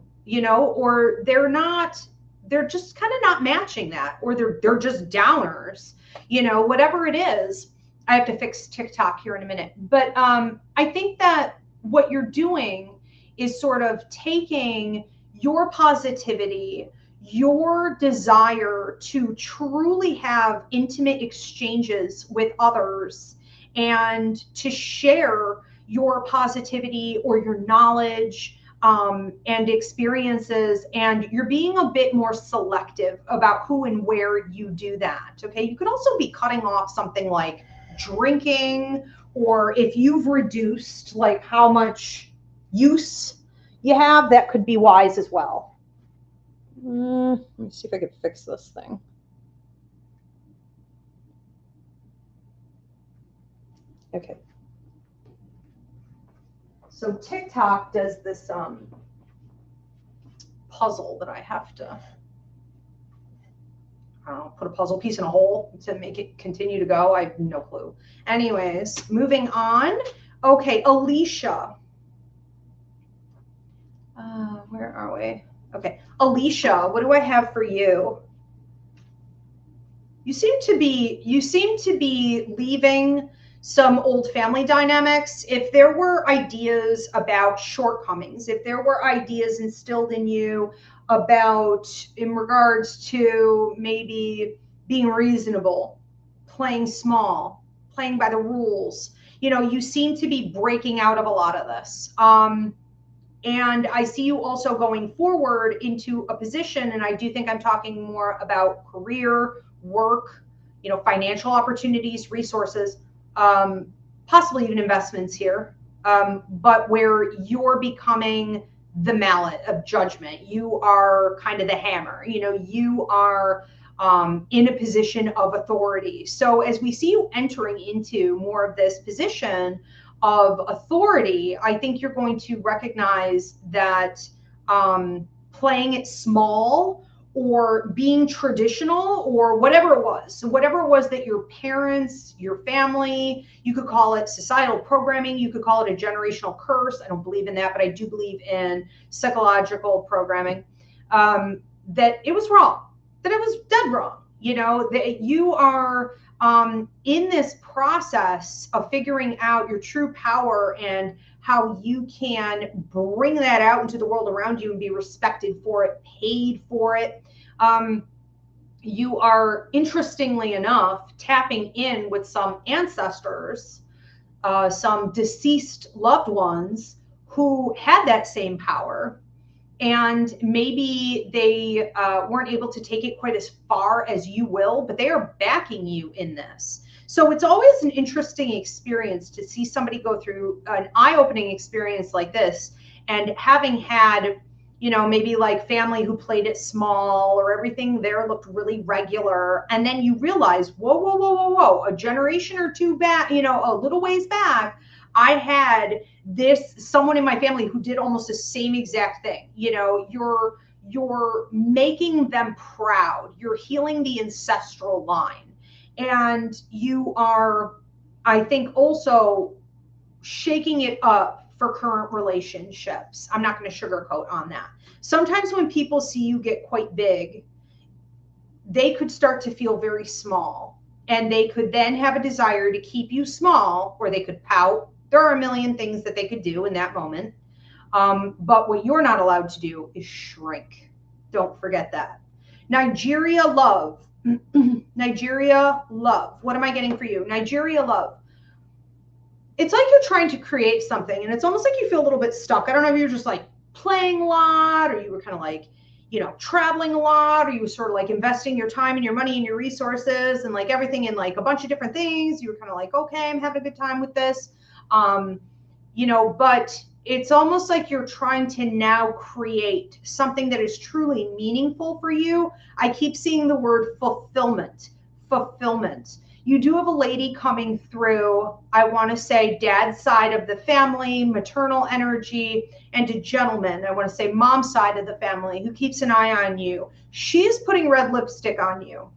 or they're just kind of not matching that, or they're just downers, whatever it is. I have to fix TikTok here in a minute. But I think that what you're doing is sort of taking your positivity, your desire to truly have intimate exchanges with others, and to share your positivity or your knowledge and experiences, and you're being a bit more selective about who and where you do that. Okay, you could also be cutting off something like drinking, or if you've reduced like how much use you have, that could be wise as well. Let me see if I can fix this thing. Okay. So TikTok does this puzzle that I have to, I don't know, put a puzzle piece in a hole to make it continue to go. I have no clue. Anyways, moving on. Okay, Alicia. Where are we? Okay, Alicia, what do I have for you? You seem to be leaving some old family dynamics. If there were ideas about shortcomings, if there were ideas instilled in you about, in regards to maybe being reasonable, playing small, playing by the rules, you seem to be breaking out of a lot of this. And I see you also going forward into a position, and I do think I'm talking more about career, work, financial opportunities, resources, possibly even investments here, but where you're becoming the mallet of judgment. You are kind of the hammer, you are in a position of authority. So as we see you entering into more of this position of authority, I think you're going to recognize that playing it small, or being traditional, or whatever it was. So whatever it was that your parents, your family, you could call it societal programming, you could call it a generational curse. I don't believe in that, but I do believe in psychological programming. that it was wrong, that it was dead wrong. You know, that you are in this process of figuring out your true power and how you can bring that out into the world around you and be respected for it, paid for it. You are, interestingly enough, tapping in with some ancestors, some deceased loved ones who had that same power. And maybe they weren't able to take it quite as far as you will, but they are backing you in this. So it's always an interesting experience to see somebody go through an eye-opening experience like this, and having had, you know, maybe like family who played it small, or everything there looked really regular. And then you realize, whoa, whoa, whoa, whoa, whoa, a generation or two back, you know, a little ways back, I had someone in my family who did almost the same exact thing. You know, you're making them proud. You're healing the ancestral line. And you are, I think, also shaking it up for current relationships. I'm not going to sugarcoat on that. Sometimes when people see you get quite big, they could start to feel very small, and they could then have a desire to keep you small, or they could pout. There are a million things that they could do in that moment. But what you're not allowed to do is shrink. Don't forget that. Nigeria love. Nigeria love. What am I getting for you? Nigeria love. It's like you're trying to create something, and it's almost like you feel a little bit stuck. I don't know if you're just like playing a lot, or you were kind of like, you know, traveling a lot, or you were sort of like investing your time and your money and your resources and like everything in like a bunch of different things. You were kind of like, okay, I'm having a good time with this. You know, but it's almost like you're trying to now create something that is truly meaningful for you. I keep seeing the word fulfillment. Fulfillment. You do have a lady coming through, I want to say dad's side of the family, maternal energy, and a gentleman, I want to say mom's side of the family, who keeps an eye on you. She's putting red lipstick on you.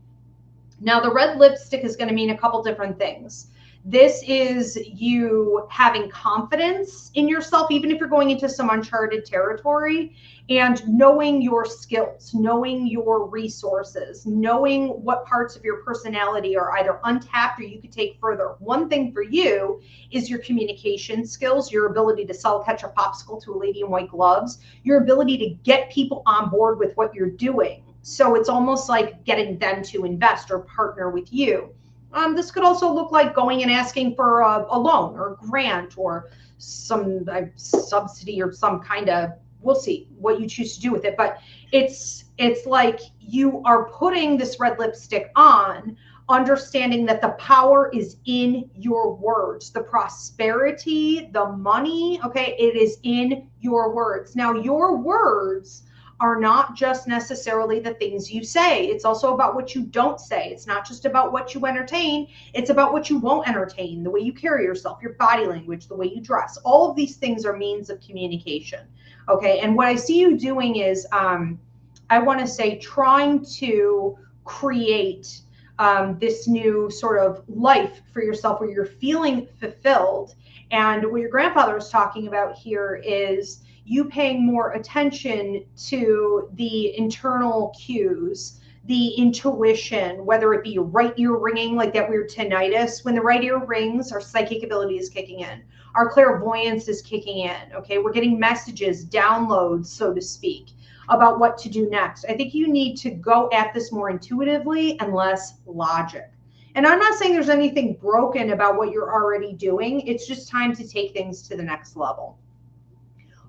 Now, the red lipstick is going to mean a couple different things. This is you having confidence in yourself, even if you're going into some uncharted territory, and knowing your skills, knowing your resources, knowing what parts of your personality are either untapped or you could take further. One thing for you is your communication skills, your ability to sell ketchup popsicle to a lady in white gloves, your ability to get people on board with what you're doing. So it's almost like getting them to invest or partner with you. This could also look like going and asking for a loan or a grant or some subsidy or some kind of, we'll see what you choose to do with it. But it's like you are putting this red lipstick on, understanding that the power is in your words, the prosperity, the money, okay, it is in your words. Now, your words are not just necessarily the things you say. It's also about what you don't say. It's not just about what you entertain. It's about what you won't entertain, the way you carry yourself, your body language, the way you dress. All of these things are means of communication. Okay. And what I see you doing is, I want to say, trying to create this new sort of life for yourself where you're feeling fulfilled. And what your grandfather was talking about here is you paying more attention to the internal cues, the intuition, whether it be your right ear ringing, like that weird tinnitus. When the right ear rings, our psychic ability is kicking in. Our clairvoyance is kicking in, okay? We're getting messages, downloads, so to speak, about what to do next. I think you need to go at this more intuitively and less logic. And I'm not saying there's anything broken about what you're already doing. It's just time to take things to the next level.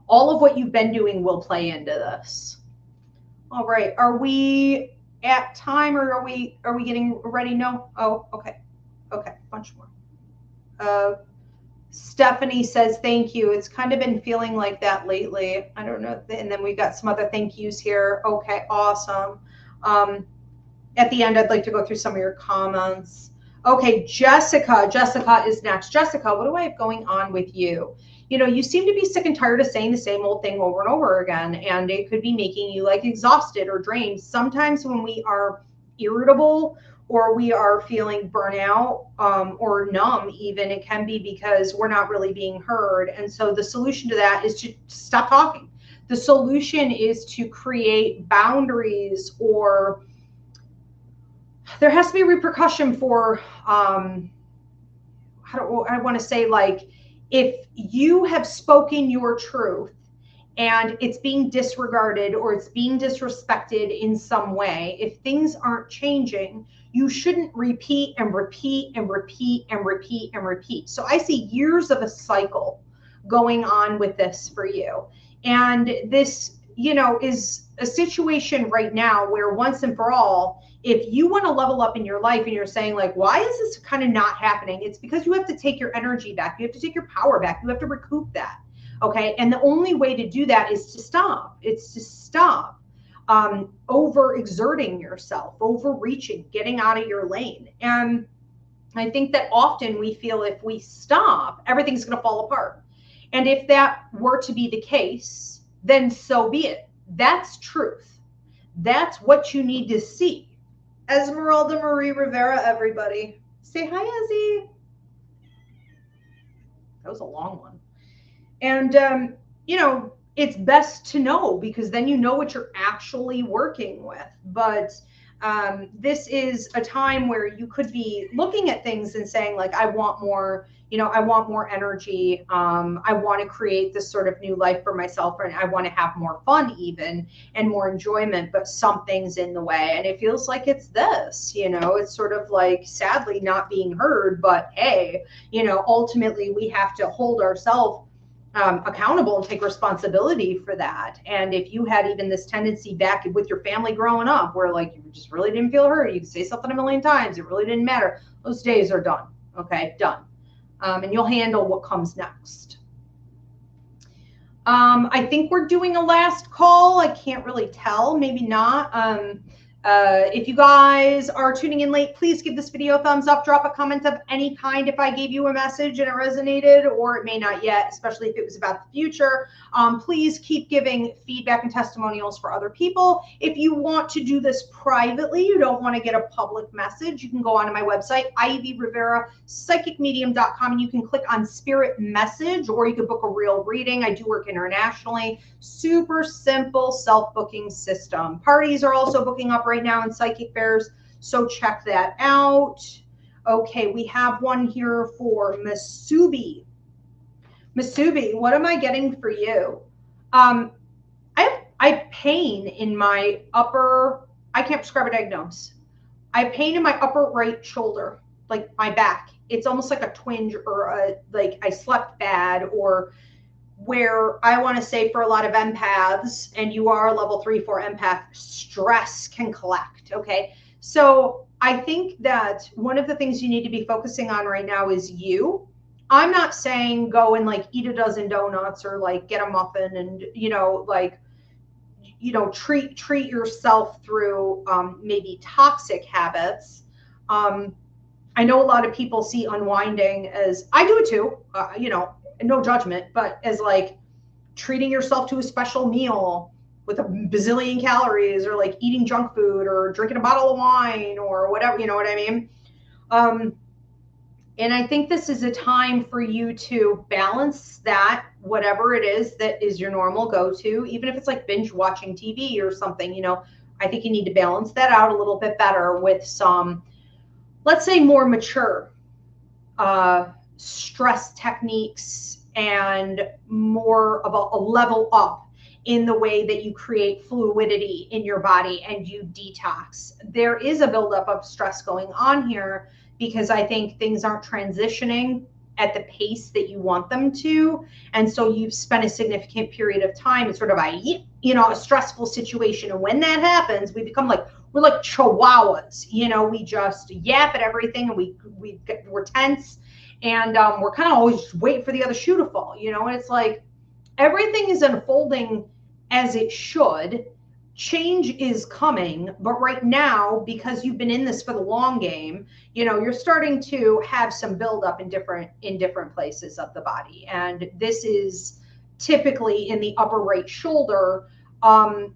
All of what you've been doing will play into this. All right. Are we at time, or are we getting ready? No. Oh, okay. Okay. Bunch more. Stephanie says, thank you. It's kind of been feeling like that lately. I don't know. And then we've got some other thank yous here. Okay. Awesome. At the end, I'd like to go through some of your comments. Okay. Jessica is next. Jessica, what do I have going on with you? You know, you seem to be sick and tired of saying the same old thing over and over again, and it could be making you like exhausted or drained. Sometimes when we are irritable or we are feeling burnout or numb even, it can be because we're not really being heard. And so the solution to that is to stop talking. The solution is to create boundaries, or there has to be repercussion for, I want to say, like, if you have spoken your truth and it's being disregarded or it's being disrespected in some way, if things aren't changing, you shouldn't repeat and repeat and repeat and repeat and repeat. So I see years of a cycle going on with this for you. And this, you know, is a situation right now where once and for all, if you want to level up in your life and you're saying like, why is this kind of not happening? It's because you have to take your energy back. You have to take your power back. You have to recoup that. Okay. And the only way to do that is to stop. It's to stop overexerting yourself, overreaching, getting out of your lane. And I think that often we feel if we stop, everything's going to fall apart. And if that were to be the case, then so be it. That's truth. That's what you need to see. Esmeralda Marie Rivera, everybody. Say hi, Ezzy. That was a long one. And, you know, it's best to know, because then you know what you're actually working with. But this is a time where you could be looking at things and saying like, I want more, you know, I want more energy. I want to create this sort of new life for myself, and I want to have more fun even and more enjoyment, but something's in the way. And it feels like it's this, you know, it's sort of like sadly not being heard, but hey, you know, ultimately we have to hold ourselves accountable and take responsibility for that. And if you had even this tendency back with your family growing up where like you just really didn't feel heard, you could say something a million times, it really didn't matter, those days are done. Okay, done. And you'll handle what comes next. I think we're doing a last call. I can't really tell, maybe not. If you guys are tuning in late, please give this video a thumbs up, drop a comment of any kind if I gave you a message and it resonated, or it may not yet, especially if it was about the future. Please keep giving feedback and testimonials for other people. If you want to do this privately, you don't want to get a public message, you can go onto my website, Ivy Rivera Psychic Medium.com, and you can click on Spirit Message, or you can book a real reading. I do work internationally. Super simple self-booking system. Parties are also booking up right now in psychic fairs, so check that out. Okay, we have one here for Masubi. Masubi, what am I getting for you? I have pain in my upper, I can't prescribe a diagnosis. I have pain in my upper right shoulder, like my back. It's almost like a twinge, or a, like I slept bad, or where I want to say for a lot of empaths, and you are a level 3-4 empath, stress can collect. Okay. So I think that one of the things you need to be focusing on right now is you. I'm not saying go and like eat a dozen donuts or like get a muffin and, you know, like, you know, treat yourself through maybe toxic habits. I know a lot of people see unwinding as, I do it too, you know, no judgment, but as like treating yourself to a special meal with a bazillion calories, or like eating junk food or drinking a bottle of wine or whatever, you know what I mean? And I think this is a time for you to balance that, whatever it is that is your normal go-to, even if it's like binge watching TV or something, you know, I think you need to balance that out a little bit better with some, let's say, more mature stress techniques and more of a level up in the way that you create fluidity in your body and you detox. There is a buildup of stress going on here because I think things aren't transitioning at the pace that you want them to. And so you've spent a significant period of time in sort of a, you know, a stressful situation. And when that happens, we become like, we're like chihuahuas, you know, we just yap at everything, and we're tense. And we're kind of always just waiting for the other shoe to fall, you know, and it's like everything is unfolding as it should. Change is coming, but right now, because you've been in this for the long game, you know, you're starting to have some buildup in different places of the body. And this is typically in the upper right shoulder,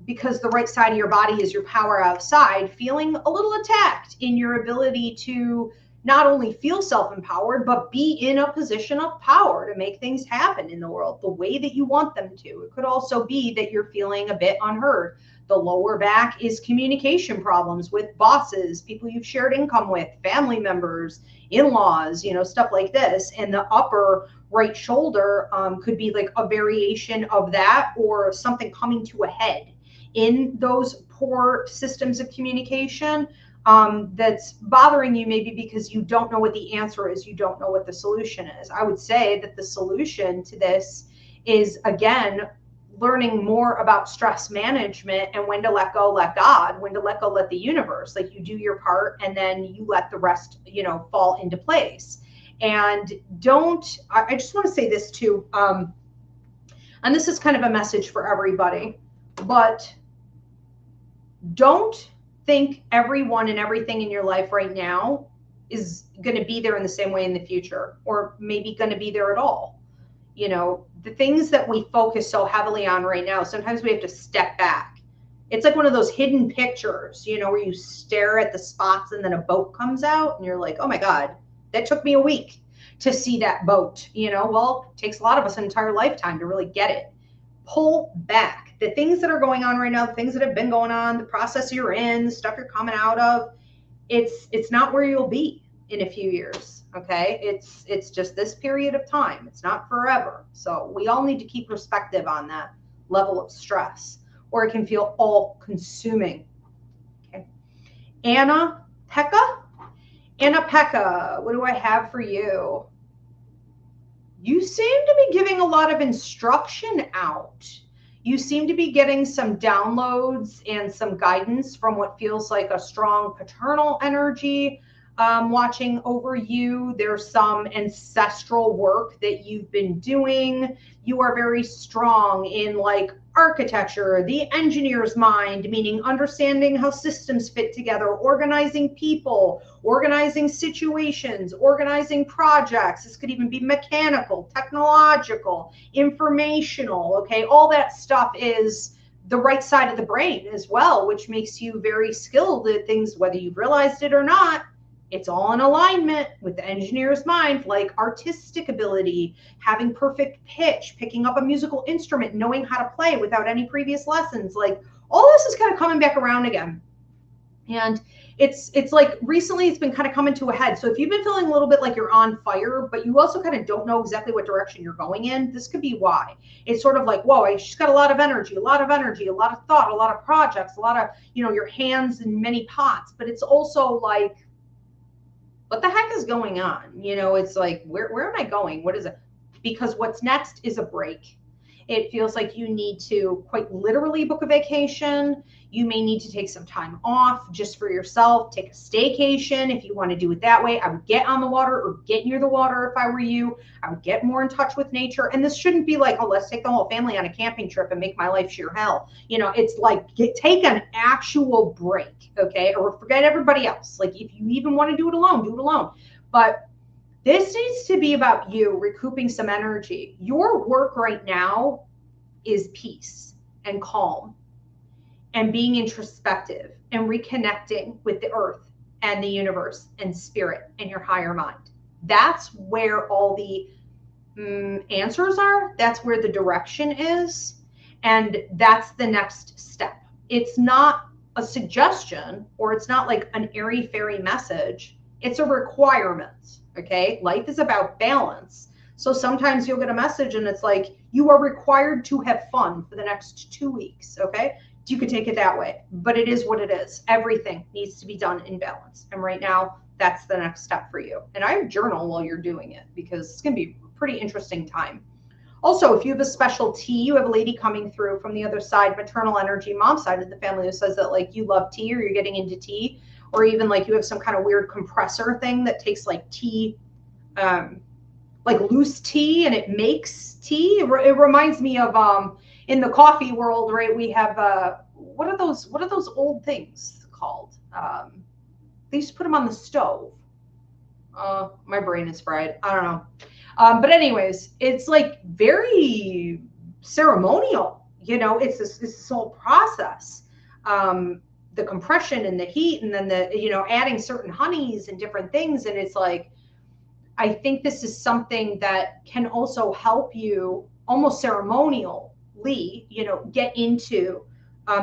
because the right side of your body is your power outside, feeling a little attacked in your ability to not only feel self-empowered, but be in a position of power to make things happen in the world the way that you want them to. It could also be that you're feeling a bit unheard. The lower back is communication problems with bosses, people you've shared income with, family members, in-laws, stuff like this. And the upper right shoulder could be like a variation of that, or something coming to a head in those poor systems of communication. That's bothering you, maybe because you don't know what the answer is. You don't know what the solution is. I would say that the solution to this is, again, learning more about stress management and when to let go, let God, when to let go, let the universe. Like, you do your part and then you let the rest, fall into place. And I just want to say this too. And this is kind of a message for everybody, but don't think everyone and everything in your life right now is going to be there in the same way in the future, or maybe going to be there at all. The things that we focus so heavily on right now, sometimes we have to step back. It's like one of those hidden pictures, where you stare at the spots and then a boat comes out and you're like, oh my God, that took me a week to see that boat. Well, it takes a lot of us an entire lifetime to really get it. Pull back. The things that are going on right now, the things that have been going on, the process you're in, the stuff you're coming out of, it's not where you'll be in a few years. Okay. It's just this period of time. It's not forever. So we all need to keep perspective on that level of stress, or it can feel all consuming. Okay. Anna Pekka, what do I have for you? You seem to be giving a lot of instruction out. You seem to be getting some downloads and some guidance from what feels like a strong paternal energy watching over you. There's some ancestral work that you've been doing. You are very strong in like architecture, the engineer's mind, meaning understanding how systems fit together, organizing people, organizing situations, organizing projects. This could even be mechanical, technological, informational. Okay, all that stuff is the right side of the brain as well, which makes you very skilled at things, whether you've realized it or not. It's all in alignment with the engineer's mind, like artistic ability, having perfect pitch, picking up a musical instrument, knowing how to play without any previous lessons. Like, all this is kind of coming back around again. And it's like recently it's been kind of coming to a head. So if you've been feeling a little bit like you're on fire, but you also kind of don't know exactly what direction you're going in, this could be why. It's sort of like, whoa, I just got a lot of energy, a lot of thought, a lot of projects, a lot of, your hands in many pots. But it's also like, what the heck is going on? It's like, where am I going? What is it? Because what's next is a break. It feels like you need to quite literally book a vacation. You may need to take some time off just for yourself, take a staycation if you want to do it that way. I would get on the water or get near the water if I were you. I would get more in touch with nature. And this shouldn't be like, oh, let's take the whole family on a camping trip and make my life sheer hell. It's like, take an actual break, okay? Or forget everybody else. Like, if you even want to do it alone, do it alone. But this needs to be about you recouping some energy. Your work right now is peace and calm and being introspective and reconnecting with the earth and the universe and spirit and your higher mind. That's where all the answers are. That's where the direction is. And that's the next step. It's not a suggestion, or it's not like an airy fairy message. It's a requirement. Okay. Life is about balance. So sometimes you'll get a message and it's like, you are required to have fun for the next 2 weeks. Okay. You could take it that way, but it is what it is. Everything needs to be done in balance. And right now, that's the next step for you. And I journal while you're doing it, because it's going to be a pretty interesting time. Also, if you have a special tea, you have a lady coming through from the other side, maternal energy, mom's side of the family, who says that like you love tea, or you're getting into tea, or even like you have some kind of weird compressor thing that takes like tea, like loose tea, and it makes tea. It reminds me of in the coffee world, right? We have what are those old things called? They used to put them on the stove. My brain is fried. I don't know. But anyways, it's like very ceremonial. It's this whole process. the compression and the heat, and then the, you know, adding certain honeys and different things. And it's like, I think this is something that can also help you almost ceremonially, you know, get into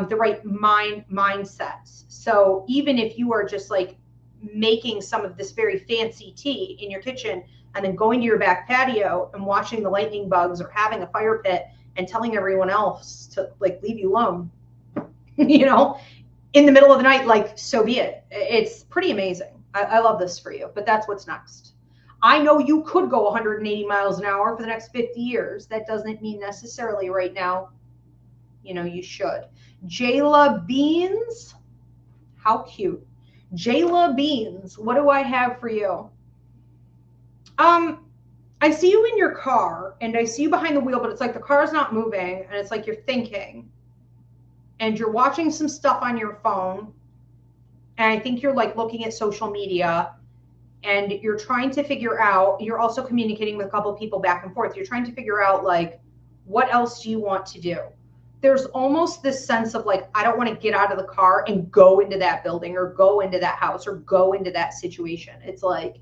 the right mindsets. So even if you are just like making some of this very fancy tea in your kitchen and then going to your back patio and watching the lightning bugs or having a fire pit and telling everyone else to like leave you alone, you know, in the middle of the night, like, so be it. It's pretty amazing. I love this for you, but that's what's next. I know you could go 180 miles an hour for the next 50 years. That doesn't mean necessarily right now, you know, you should. Jayla Beans, how cute. Jayla Beans, what do I have for you? I see you in your car and I see you behind the wheel, but it's like the car's not moving and it's like you're thinking and you're watching some stuff on your phone. And I think you're like looking at social media and you're trying to figure out, you're also communicating with a couple of people back and forth. You're trying to figure out like, what else do you want to do? There's almost this sense of like, I don't want to get out of the car and go into that building or go into that house or go into that situation. It's like,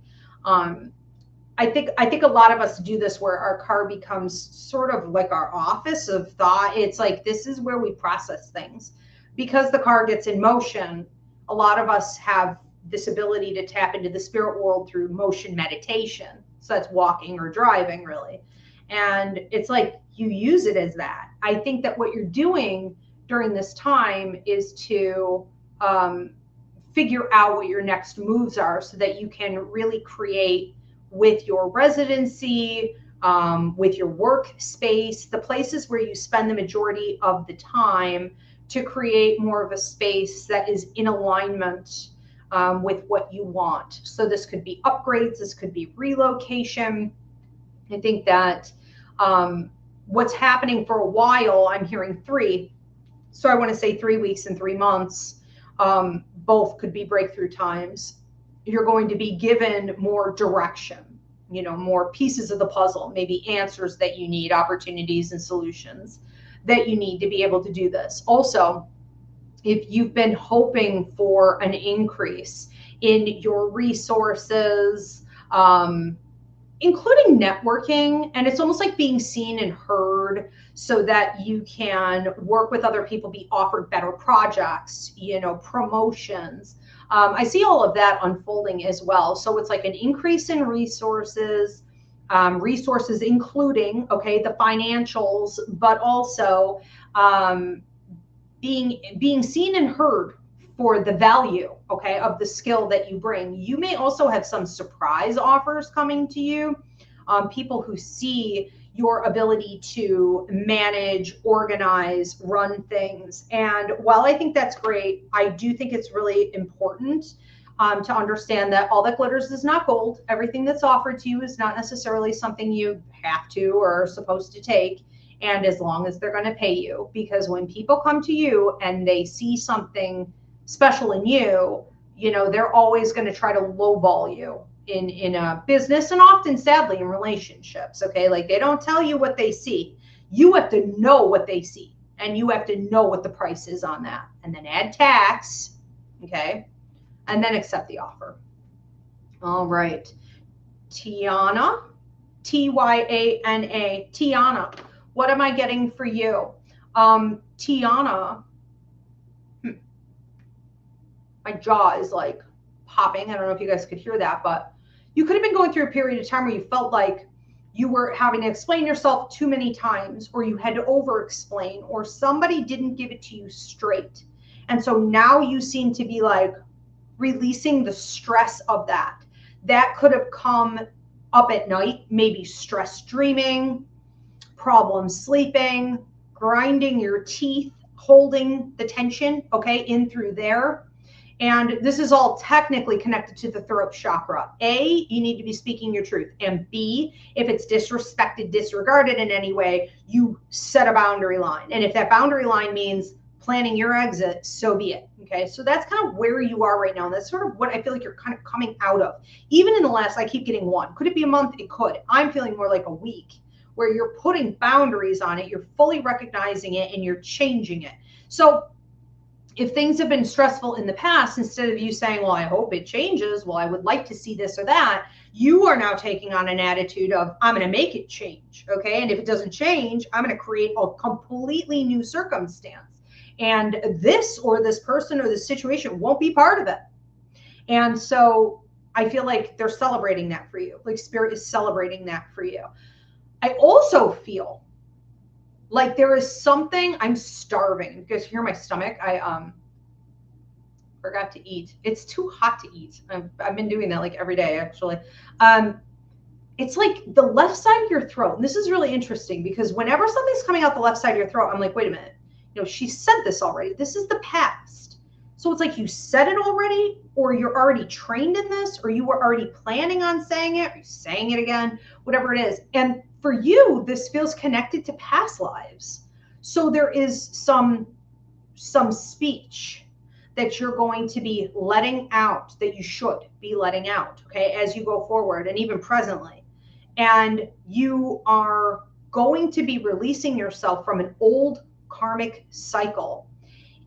I think a lot of us do this where our car becomes sort of like our office of thought. It's like, this is where we process things. Because the car gets in motion, a lot of us have this ability to tap into the spirit world through motion meditation. So that's walking or driving, really. And it's like you use it as that. I think that what you're doing during this time is to figure out what your next moves are so that you can really create with your residency, with your workspace, the places where you spend the majority of the time, to create more of a space that is in alignment with what you want. So this could be upgrades, this could be relocation. I think that what's happening for a while, I'm hearing 3. So I want to say 3 weeks and 3 months, both could be breakthrough times. You're going to be given more direction, you know, more pieces of the puzzle, maybe answers that you need, opportunities and solutions that you need to be able to do this. Also, if you've been hoping for an increase in your resources, including networking, and it's almost like being seen and heard so that you can work with other people, be offered better projects, you know, promotions. I see all of that unfolding as well. So it's like an increase in resources, resources including, okay, the financials, but also being seen and heard for the value, okay, of the skill that you bring. You may also have some surprise offers coming to you, people who see your ability to manage, organize, run things. And while I think that's great, I do think it's really important to understand that all that glitters is not gold. Everything that's offered to you is not necessarily something you have to or are supposed to take. And as long as they're going to pay you, because when people come to you and they see something special in you, you know, they're always going to try to lowball you in a business, and often sadly in relationships. Okay, like they don't tell you what they see. You have to know what they see, and you have to know what the price is on that, and then add tax, okay, and then accept the offer. All right, Tiana, Tyana, Tiana, what am I getting for you? Tiana, my jaw is like popping. I don't know if you guys could hear that, but you could have been going through a period of time where you felt like you were having to explain yourself too many times, or you had to over explain, or somebody didn't give it to you straight. And so now you seem to be like releasing the stress of that. That could have come up at night, maybe stress dreaming, problems sleeping, grinding your teeth, holding the tension, okay, in through there. And this is all technically connected to the throat chakra. A, you need to be speaking your truth. And B, if it's disrespected, disregarded in any way, you set a boundary line. And if that boundary line means planning your exit, so be it. Okay, so that's kind of where you are right now. And that's sort of what I feel like you're kind of coming out of. Even in the last, I keep getting 1. Could it be a month? It could. I'm feeling more like a week, where you're putting boundaries on it, you're fully recognizing it, and you're changing it. So if things have been stressful in the past, instead of you saying, well, I hope it changes, well, I would like to see this or that, you are now taking on an attitude of, I'm going to make it change. Okay. And if it doesn't change, I'm going to create a completely new circumstance. And this or this person or this situation won't be part of it. And so I feel like they're celebrating that for you. Like Spirit is celebrating that for you. I also feel like there is something, I'm starving. You guys hear my stomach? I forgot to eat. It's too hot to eat. I've been doing that like every day, actually. It's like the left side of your throat. And this is really interesting because whenever something's coming out the left side of your throat, I'm like, wait a minute. You know, she said this already. This is the past. So it's like you said it already, or you're already trained in this, or you were already planning on saying it, or you're saying it again, whatever it is. And for you, this feels connected to past lives. So there is some speech that you're going to be letting out, that you should be letting out, okay, as you go forward and even presently. And you are going to be releasing yourself from an old karmic cycle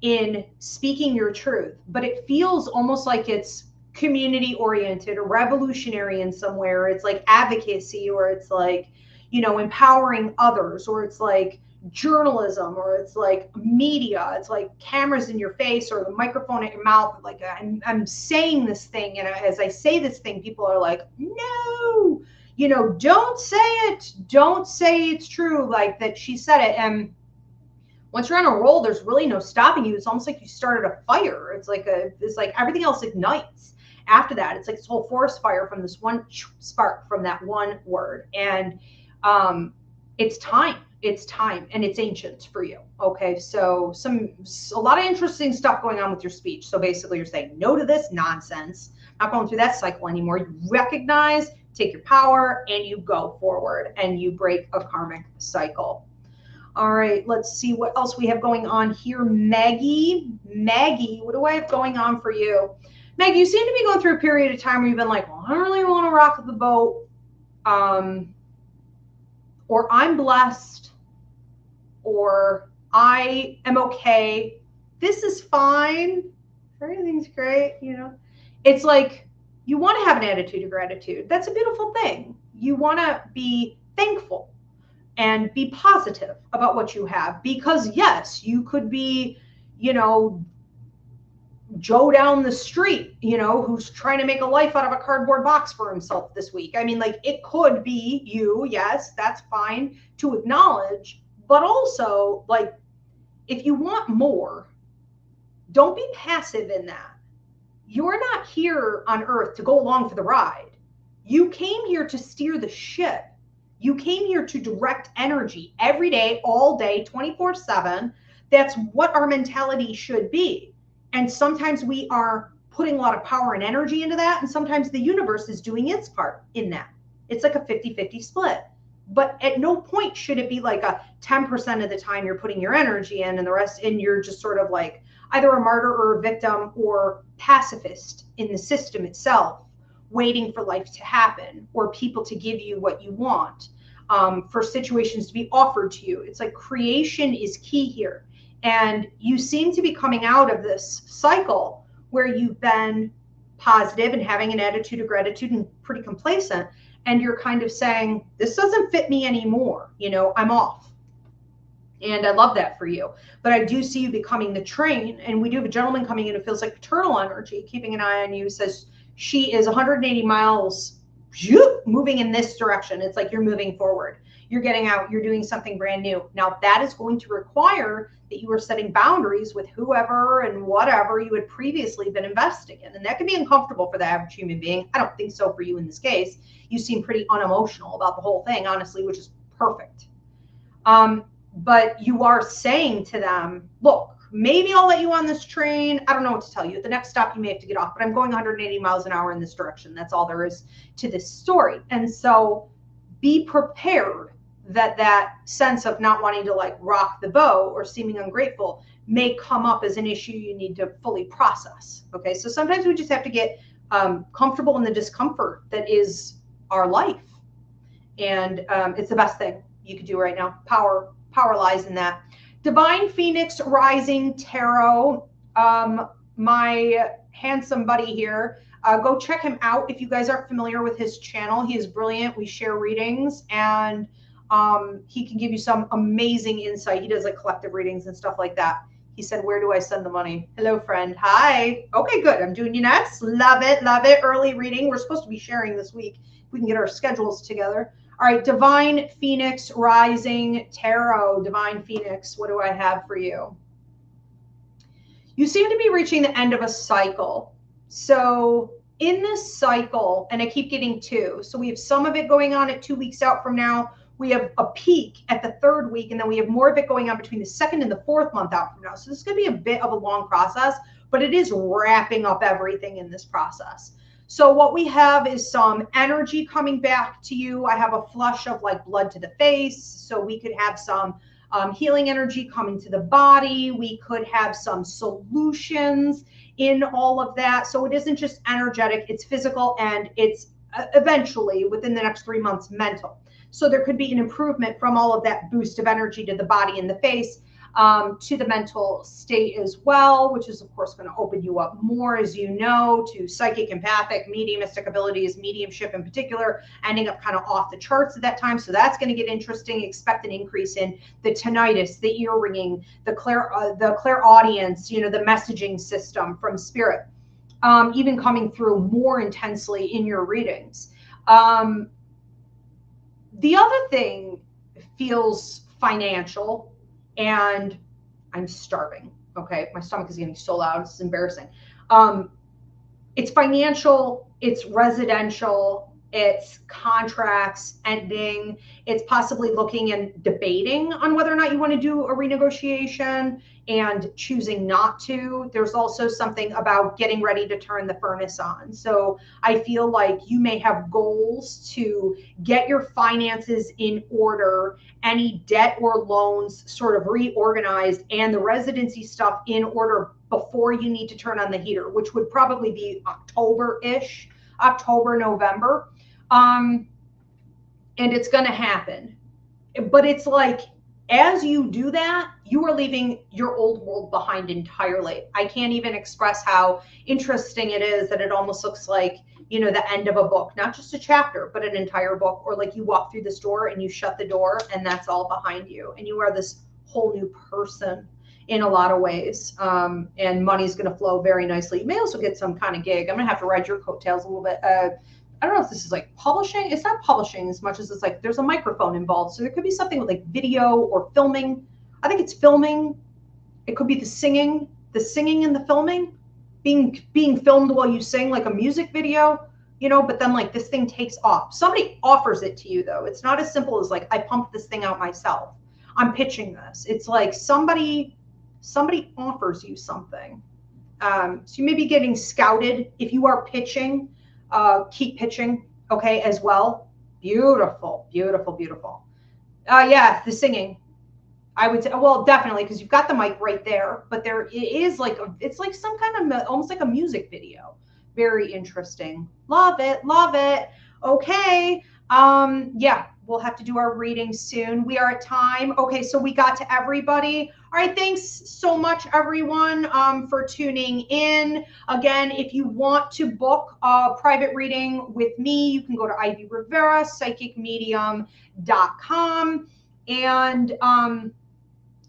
in speaking your truth, but it feels almost like it's community oriented or revolutionary in some way, or it's like advocacy, or it's like, you know, empowering others, or it's like journalism, or it's like media, it's like cameras in your face or the microphone at your mouth. Like I'm saying this thing, and as I say this thing, people are like, no, you know, don't say it, don't say it's true, like that she said it. And once you're on a roll, there's really no stopping you. It's almost like you started a fire. It's like everything else ignites after that. It's like this whole forest fire from this one spark from that one word. And it's time. It's time, and it's ancient for you. Okay, so a lot of interesting stuff going on with your speech. So basically, you're saying no to this nonsense. Not going through that cycle anymore. You recognize, take your power, and you go forward, and you break a karmic cycle. All right, let's see what else we have going on here. Maggie, what do I have going on for you? Maggie, you seem to be going through a period of time where you've been like, well, I don't really want to rock the boat, or I'm blessed, or I am okay. This is fine. Everything's great, you know. It's like you want to have an attitude of gratitude. That's a beautiful thing. You want to be thankful and be positive about what you have, because yes, you could be, you know, Joe down the street, you know, who's trying to make a life out of a cardboard box for himself this week. I mean, like, it could be you. Yes, that's fine to acknowledge, but also, like, if you want more, don't be passive in that. You're not here on earth to go along for the ride. You came here to steer the ship. You came here to direct energy every day, all day, 24/7. That's what our mentality should be. And sometimes we are putting a lot of power and energy into that. And sometimes the universe is doing its part in that. It's like a 50-50 split. But at no point should it be like a 10% of the time you're putting your energy in, and the rest, and you're just sort of like either a martyr or a victim or pacifist in the system itself, waiting for life to happen or people to give you what you want, for situations to be offered to you. It's like creation is key here. And you seem to be coming out of this cycle where you've been positive and having an attitude of gratitude and pretty complacent. And you're kind of saying, this doesn't fit me anymore. You know, I'm off. And I love that for you. But I do see you becoming the train. And we do have a gentleman coming in who feels like paternal energy, keeping an eye on you, says she is 180 miles moving in this direction. It's like you're moving forward. You're getting out. You're doing something brand new. Now, that is going to require that you are setting boundaries with whoever and whatever you had previously been investing in. And that can be uncomfortable for the average human being. I don't think so for you in this case. You seem pretty unemotional about the whole thing, honestly, which is perfect. But you are saying to them, look, maybe I'll let you on this train. I don't know what to tell you. At the next stop, you may have to get off, but I'm going 180 miles an hour in this direction. That's all there is to this story. And so be prepared that sense of not wanting to like rock the boat or seeming ungrateful may come up as an issue you need to fully process. Okay. So sometimes we just have to get comfortable in the discomfort that is our life. And it's the best thing you could do right now. Power lies in that. Divine Phoenix Rising Tarot. my handsome buddy here. Go check him out if you guys aren't familiar with his channel. He is brilliant. We share readings, and he can give you some amazing insight. He does like collective readings and stuff like that. He said, where do I send the money? Hello, friend. Hi. Okay, good. I'm doing you next. Love it. Love it. Early reading. We're supposed to be sharing this week. We can get our schedules together. All right. Divine Phoenix Rising Tarot. Divine Phoenix. What do I have for you? You seem to be reaching the end of a cycle. So in this cycle, and I keep getting two. So we have some of it going on at 2 weeks out from now. We have a peak at the 3rd week, and then we have more of it going on between the 2nd and the 4th month out from now. So this is going to be a bit of a long process, but it is wrapping up everything in this process. So what we have is some energy coming back to you. I have a flush of like blood to the face. So we could have some healing energy coming to the body. We could have some solutions in all of that. So it isn't just energetic, it's physical, and it's eventually within the next 3 months mental. So there could be an improvement from all of that boost of energy to the body and the face, to the mental state as well, which is of course going to open you up more, as you know, to psychic, empathic, mediumistic abilities, mediumship in particular, ending up kind of off the charts at that time. So that's going to get interesting. Expect an increase in the tinnitus, the ear ringing, the clairaudience, you know, the messaging system from spirit, even coming through more intensely in your readings. The other thing feels financial, and I'm starving. Okay. My stomach is getting so loud. It's embarrassing. It's financial, it's residential, it's contracts ending, it's possibly looking and debating on whether or not you want to do a renegotiation and choosing not to. There's also something about getting ready to turn the furnace on. So I feel like you may have goals to get your finances in order, any debt or loans sort of reorganized, and the residency stuff in order before you need to turn on the heater, which would probably be October-ish, October, November. And it's going to happen. But it's like, as you do that, you are leaving your old world behind entirely. I can't even express how interesting it is that it almost looks like, you know, the end of a book, not just a chapter, but an entire book, or like you walk through this door and you shut the door and that's all behind you. And you are this whole new person in a lot of ways. And money's going to flow very nicely. You may also get some kind of gig. I'm going to have to ride your coattails a little bit. I don't know if this is like publishing. It's not publishing as much as it's like there's a microphone involved. So there could be something with like video or filming. I think it's filming. It could be the singing and the filming, being filmed while you sing, like a music video, you know, but then like this thing takes off. Somebody offers it to you though. It's not as simple as like, I pumped this thing out myself. I'm pitching this. It's like somebody offers you something. So you may be getting scouted. If you are pitching, keep pitching, okay, as well. Beautiful, beautiful, beautiful. Yeah, the singing. I would say, well, definitely, because you've got the mic right there, but there it is like, it's like some kind of, almost like a music video. Very interesting. Love it, love it. Okay, yeah, we'll have to do our reading soon. We are at time. Okay, so we got to everybody. All right, thanks so much, everyone, for tuning in. Again, if you want to book a private reading with me, you can go to Ivy Rivera Psychic Medium.com, and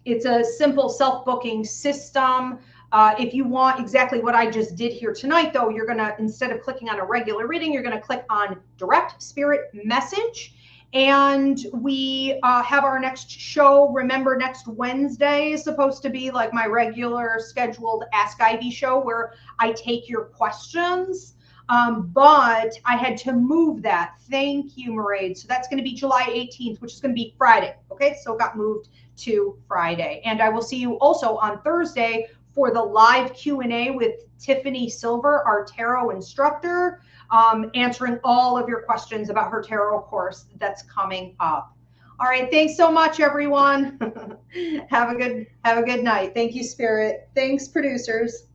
it's a simple self-booking system. If you want exactly what I just did here tonight, though, you're going to, instead of clicking on a regular reading, you're going to click on direct spirit message. And we have our next show. Remember, next Wednesday is supposed to be like my regular scheduled Ask Ivy show where I take your questions. But I had to move that. Thank you, Mairead. So that's going to be July 18th, which is going to be Friday. Okay, so it got moved to Friday. And I will see you also on Thursday for the live Q&A with Tiffany Silver, our tarot instructor, answering all of your questions about her tarot course that's coming up. All right, thanks so much, everyone. Have a good night. Thank you, Spirit. Thanks, producers.